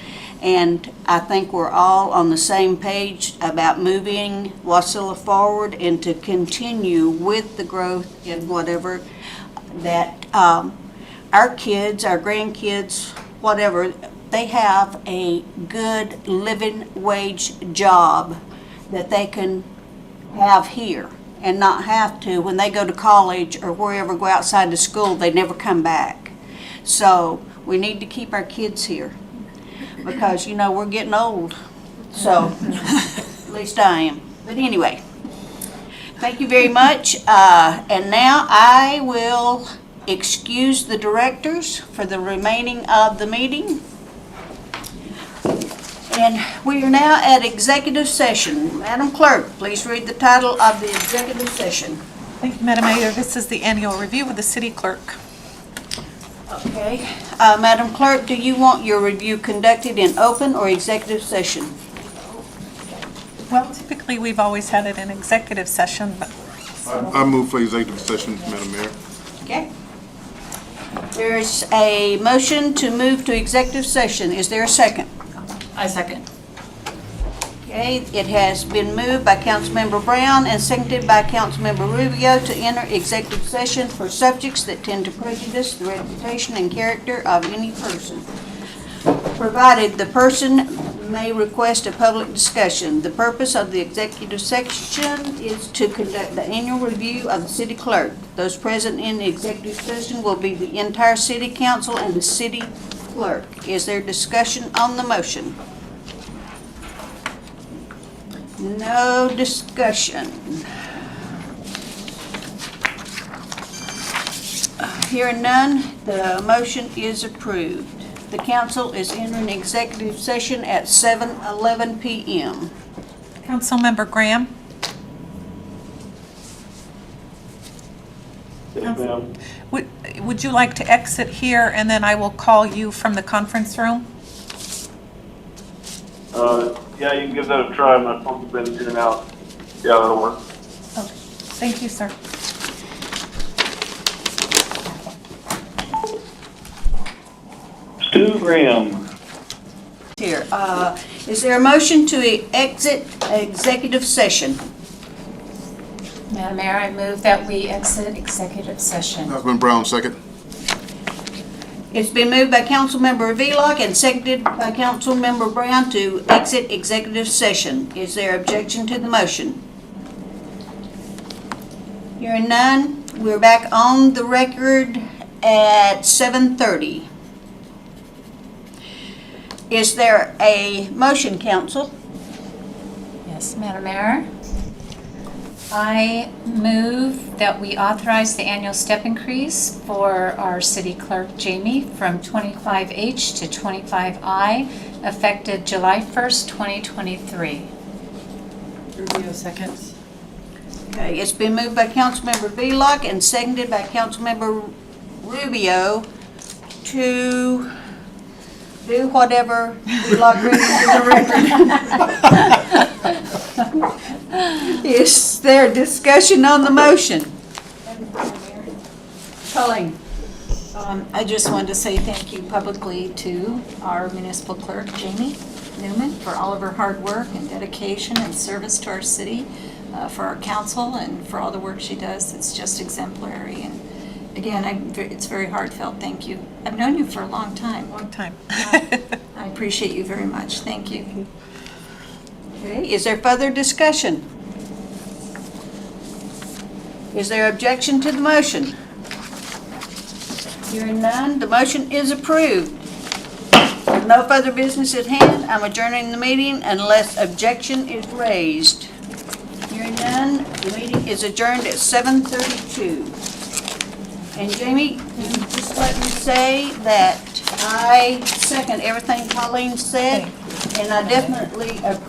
And I think we're all on the same page about moving Wasilla forward and to continue with the growth in whatever that our kids, our grandkids, whatever, they have a good living wage job that they can have here. and not have to, when they go to college or wherever, go outside to school, they never come back. So we need to keep our kids here because, we're getting old. So, at least I am. But anyway, thank you very much. And now I will excuse the directors for the remaining of the meeting. And we are now at executive session. Madam Clerk, please read the title of the executive session. Thank you, Madam Mayor. This is the annual review with the city clerk. Okay. Madam Clerk, do you want your review conducted in open or executive session? Well, typically, we've always had it in executive session, but I move for executive session, Madam Mayor. Okay. There's a motion to move to executive session. Is there a second? I second. Okay, it has been moved by Councilmember Brown and seconded by Councilmember Rubio to enter executive session for subjects that tend to prejudice the reputation and character of any person, provided the person may request a public discussion. The purpose of the executive session is to conduct the annual review of the city clerk. Those present in the executive session will be the entire city council and the city clerk. Is there discussion on the motion? No discussion. Hearing none, the motion is approved. The council is entering executive session at 7:11 p.m. Councilmember Graham? Yes, ma'am. Would you like to exit here, and then I will call you from the conference room? Yeah, you can give that a try. My phone's been in and out. Yeah, that'll work. Okay. Thank you, sir. Stu Graham. Here, is there a motion to exit executive session? Madam Mayor, I move that we exit executive session. Councilman Brown, second. It's been moved by Councilmember Velock and seconded by Councilmember Brown to exit executive session. Is there objection to the motion? Hearing none, we're back on the record at 7:30. Is there a motion, council? Yes, Madam Mayor. I move that we authorize the annual step increase for our city clerk, Jamie, from 25H to 25I, effective July 1st, 2023. Rubio seconds. Okay, it's been moved by Councilmember Velock and seconded by Councilmember Rubio to do whatever Velock read into the record. Is there discussion on the motion? Colleen. I just wanted to say thank you publicly to our municipal clerk, Jamie Newman, for all of her hard work and dedication and service to our city, for our council, and for all the work she does. It's just exemplary. And again, it's very heartfelt. Thank you. I've known you for a long time. Long time. I appreciate you very much. Thank you. Okay, is there further discussion? Is there objection to the motion? Hearing none, the motion is approved. With no further business at hand, I'm adjourning the meeting unless objection is raised. Hearing none, the meeting is adjourned at 7:32. And Jamie, just let me say that I second everything Colleen said, and I definitely approve